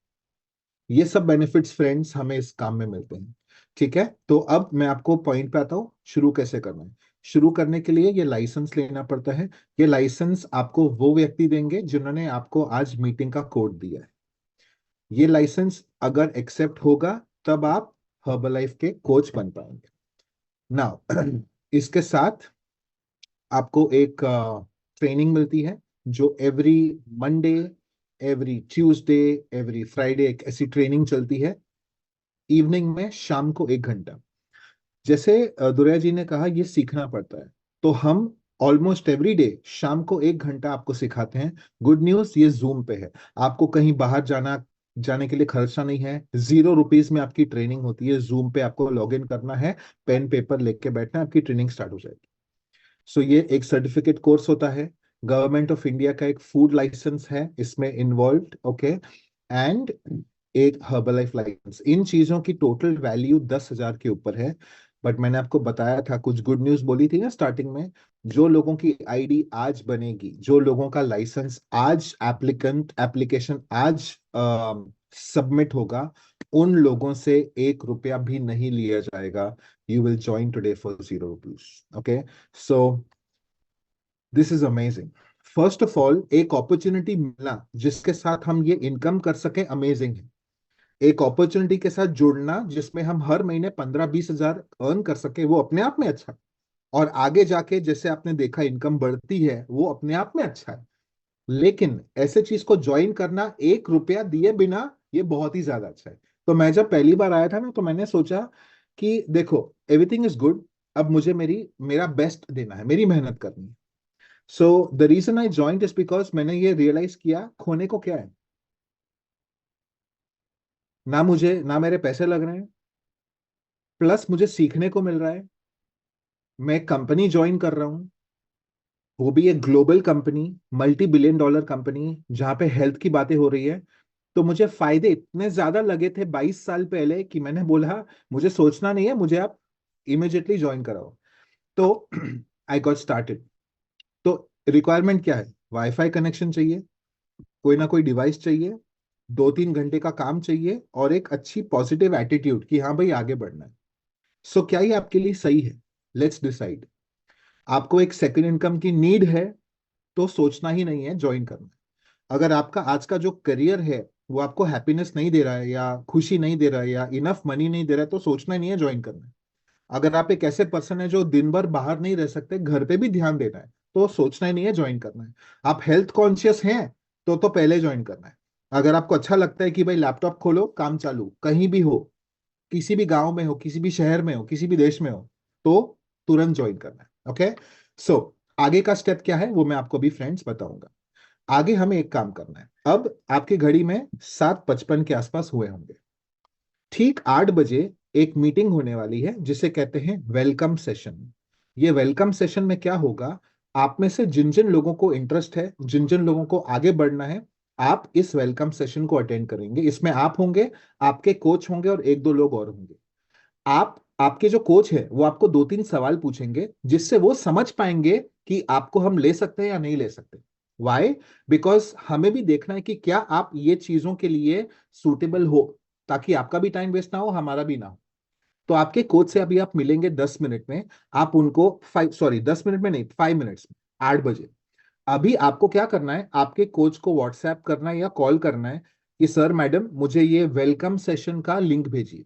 Speaker 1: ये सब बेनिफिट्स फ्रेंड्स हमें इस काम में मिलते हैं। ठीक है, तो अब मैं आपको पॉइंट पे आता हूँ, शुरू कैसे करना है। शुरू करने के लिए ये लाइसेंस लेना पड़ता है। ये लाइसेंस आपको वो व्यक्ति देंगे जिन्होंने आपको आज मीटिंग का कोड दिया है। ये लाइसेंस अगर एक्सेप्ट होगा तब आप हर्बलाइफ के कोच बन पाएंगे। नाउ इसके साथ आपको एक ट्रेनिंग मिलती है जो every Monday, every Tuesday, every Friday एक ऐसी ट्रेनिंग चलती है इवनिंग में, शाम को 1 घंटा। जैसे दुरैया जी ने कहा ये सीखना पड़ता है, तो हम ऑलमोस्ट एवरी डे शाम को 1 घंटा आपको सिखाते हैं। गुड न्यूज, ये जूम पे है, आपको कहीं बाहर जाने के लिए खर्चा नहीं है। 0 रुपीज में आपकी ट्रेनिंग होती है। जूम पे आपको लॉग इन करना है, पेन पेपर लेके बैठना है, आपकी ट्रेनिंग स्टार्ट हो जाएगी। सो ये एक सर्टिफिकेट कोर्स होता है। गवर्नमेंट ऑफ इंडिया का एक फूड लाइसेंस है इसमें इन्वॉल्व, ओके, एंड एक हर्बलाइफ लाइसेंस। इन चीजों की टोटल वैल्यू 10,000 के ऊपर है। बट मैंने आपको बताया था, कुछ गुड न्यूज बोली थी ना स्टार्टिंग में, जो लोगों की आईडी आज बनेगी, जो लोगों का लाइसेंस आज, एप्लीकेशन आज सबमिट होगा, उन लोगों से 1 रुपया भी नहीं लिया जाएगा। You will join today for 0 rupees, okay. So this is amazing. First of all, एक अपॉर्चुनिटी मिला जिसके साथ हम ये इनकम कर सके, अमेजिंग है। एक अपॉर्चुनिटी के साथ जुड़ना जिसमें हम हर महीने 15-20 हजार अर्न कर सके, वो अपने आप में अच्छा है। और आगे जाके जैसे आपने देखा इनकम बढ़ती है, वो अपने आप में अच्छा है। लेकिन ऐसे चीज को ज्वाइन करना 1 रुपया दिए बिना, ये बहुत ही ज्यादा अच्छा है। तो मैं जब पहली बार आया था ना, तो मैंने सोचा कि देखो, एवरीथिंग इज गुड, अब मुझे मेरा बेस्ट देना है, मेरी मेहनत करनी है। So the reason I joined is because मैंने ये रियलाइज किया, खोने को क्या है। ना मेरे पैसे लग रहे हैं, प्लस मुझे सीखने को मिल रहा है। मैं एक कंपनी ज्वाइन कर रहा हूं, वो भी एक ग्लोबल कंपनी, $multi-billion कंपनी, जहां पे हेल्थ की बातें हो रही है। तो मुझे फायदे इतने ज्यादा लगे थे 22 साल पहले कि मैंने बोला मुझे सोचना नहीं है, मुझे आप इमिजिएटली ज्वाइन कराओ। तो आई गॉट स्टार्टेड। तो रिक्वायरमेंट क्या है, वाईफाई कनेक्शन चाहिए, कोई ना कोई डिवाइस चाहिए, 2-3 घंटे का काम चाहिए, और एक अच्छी पॉजिटिव एटीट्यूड कि हाँ भाई आगे बढ़ना है। सो क्या ये आपके लिए सही है? Let's decide. आपको एक सेकंड इनकम की नीड है तो सोचना ही नहीं है, ज्वाइन करना है। अगर आपका आज का जो करियर है वो आपको हैप्पीनेस नहीं दे रहा है, या खुशी नहीं दे रहा है, या इनफ मनी नहीं दे रहा है, तो सोचना ही नहीं है, ज्वाइन करना है। अगर आप एक ऐसे पर्सन है जो दिन भर बाहर नहीं रह सकते, घर पे भी ध्यान देना है, तो सोचना ही नहीं है, ज्वाइन करना है। आप हेल्थ कॉन्शियस हैं तो पहले ज्वाइन करना है। अगर आपको अच्छा लगता है कि भाई लैपटॉप खोलो, काम चालू, कहीं भी हो, किसी भी गांव में हो, किसी भी शहर में हो, किसी भी देश में हो, तो तुरंत ज्वाइन करना है, ओके। सो आगे का स्टेप क्या है वो मैं आपको भी फ्रेंड्स बताऊंगा। आगे हमें एक काम करना है। अब आपकी घड़ी में 7:55 के आसपास हुए होंगे। ठीक 8 बजे एक मीटिंग होने वाली है जिसे कहते हैं वेलकम सेशन। ये वेलकम सेशन में क्या होगा, आप में से जिन जिन लोगों को इंटरेस्ट है, जिन जिन लोगों को आगे बढ़ना है, आप इस वेलकम सेशन को अटेंड करेंगे। इसमें आप होंगे, आपके कोच होंगे, और 1-2 लोग और होंगे। आपके जो कोच है वो आपको 2-3 सवाल पूछेंगे जिससे वो समझ पाएंगे कि आपको हम ले सकते हैं या नहीं ले सकते। वाई? बिकॉज हमें भी देखना है कि क्या आप ये चीजों के लिए सूटेबल हो, ताकि आपका भी टाइम वेस्ट ना हो, हमारा भी ना हो। तो आपके कोच से अभी आप मिलेंगे 10 मिनट में। आप उनको 10 मिनट में नहीं, 5 मिनट्स में, 8 बजे। अभी आपको क्या करना है, आपके कोच को व्हाट्सएप करना है या कॉल करना है कि सर मैडम मुझे ये वेलकम सेशन का लिंक भेजिए।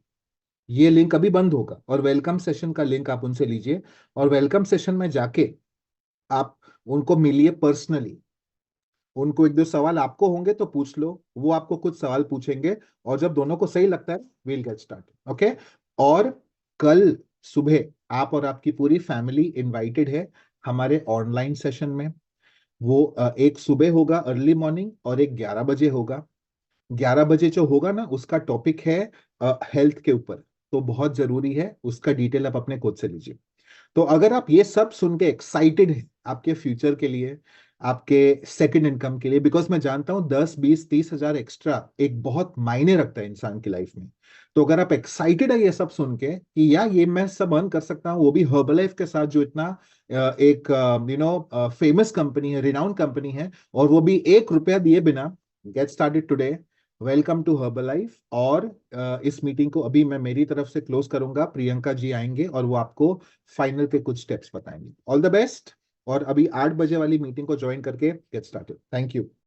Speaker 1: ये लिंक अभी बंद होगा, और वेलकम सेशन का लिंक आप उनसे लीजिए, और वेलकम सेशन में जाके आप उनको मिलिए पर्सनली। उनको 1-2 सवाल आपको होंगे तो पूछ लो, वो आपको कुछ सवाल पूछेंगे, और जब दोनों को सही लगता है वील गेट स्टार्ट, ओके। और कल सुबह आप और आपकी पूरी फैमिली इनवाइटेड है हमारे ऑनलाइन सेशन में। वो एक सुबह होगा अर्ली मॉर्निंग, और एक 11 बजे होगा। 11 बजे जो होगा ना, उसका टॉपिक है हेल्थ के ऊपर। तो बहुत जरूरी है, उसका डिटेल आप अपने कोच से लीजिए। तो अगर आप ये सब सुन के एक्साइटेड हैं आपके फ्यूचर के लिए, आपके सेकंड इनकम के लिए, बिकॉज मैं जानता हूं 10-20-30 हजार एक्स्ट्रा एक बहुत मायने रखता है इंसान की लाइफ में। तो अगर आप एक्साइटेड है ये सब सुन के कि यार ये मैं सब अर्न कर सकता हूँ, वो भी हर्बलाइफ के साथ, जो इतना एक फेमस कंपनी है, रिनाउंड कंपनी है, और वो भी 1 रुपया दिए बिना, get started today. Welcome to Herbalife. और इस मीटिंग को अभी मैं मेरी तरफ से क्लोज करूंगा, प्रियंका जी आएंगे और वो आपको फाइनल के कुछ स्टेप्स बताएंगे। All the best. और अभी 8 बजे वाली मीटिंग को ज्वाइन करके गेट स्टार्टेड। Thank you.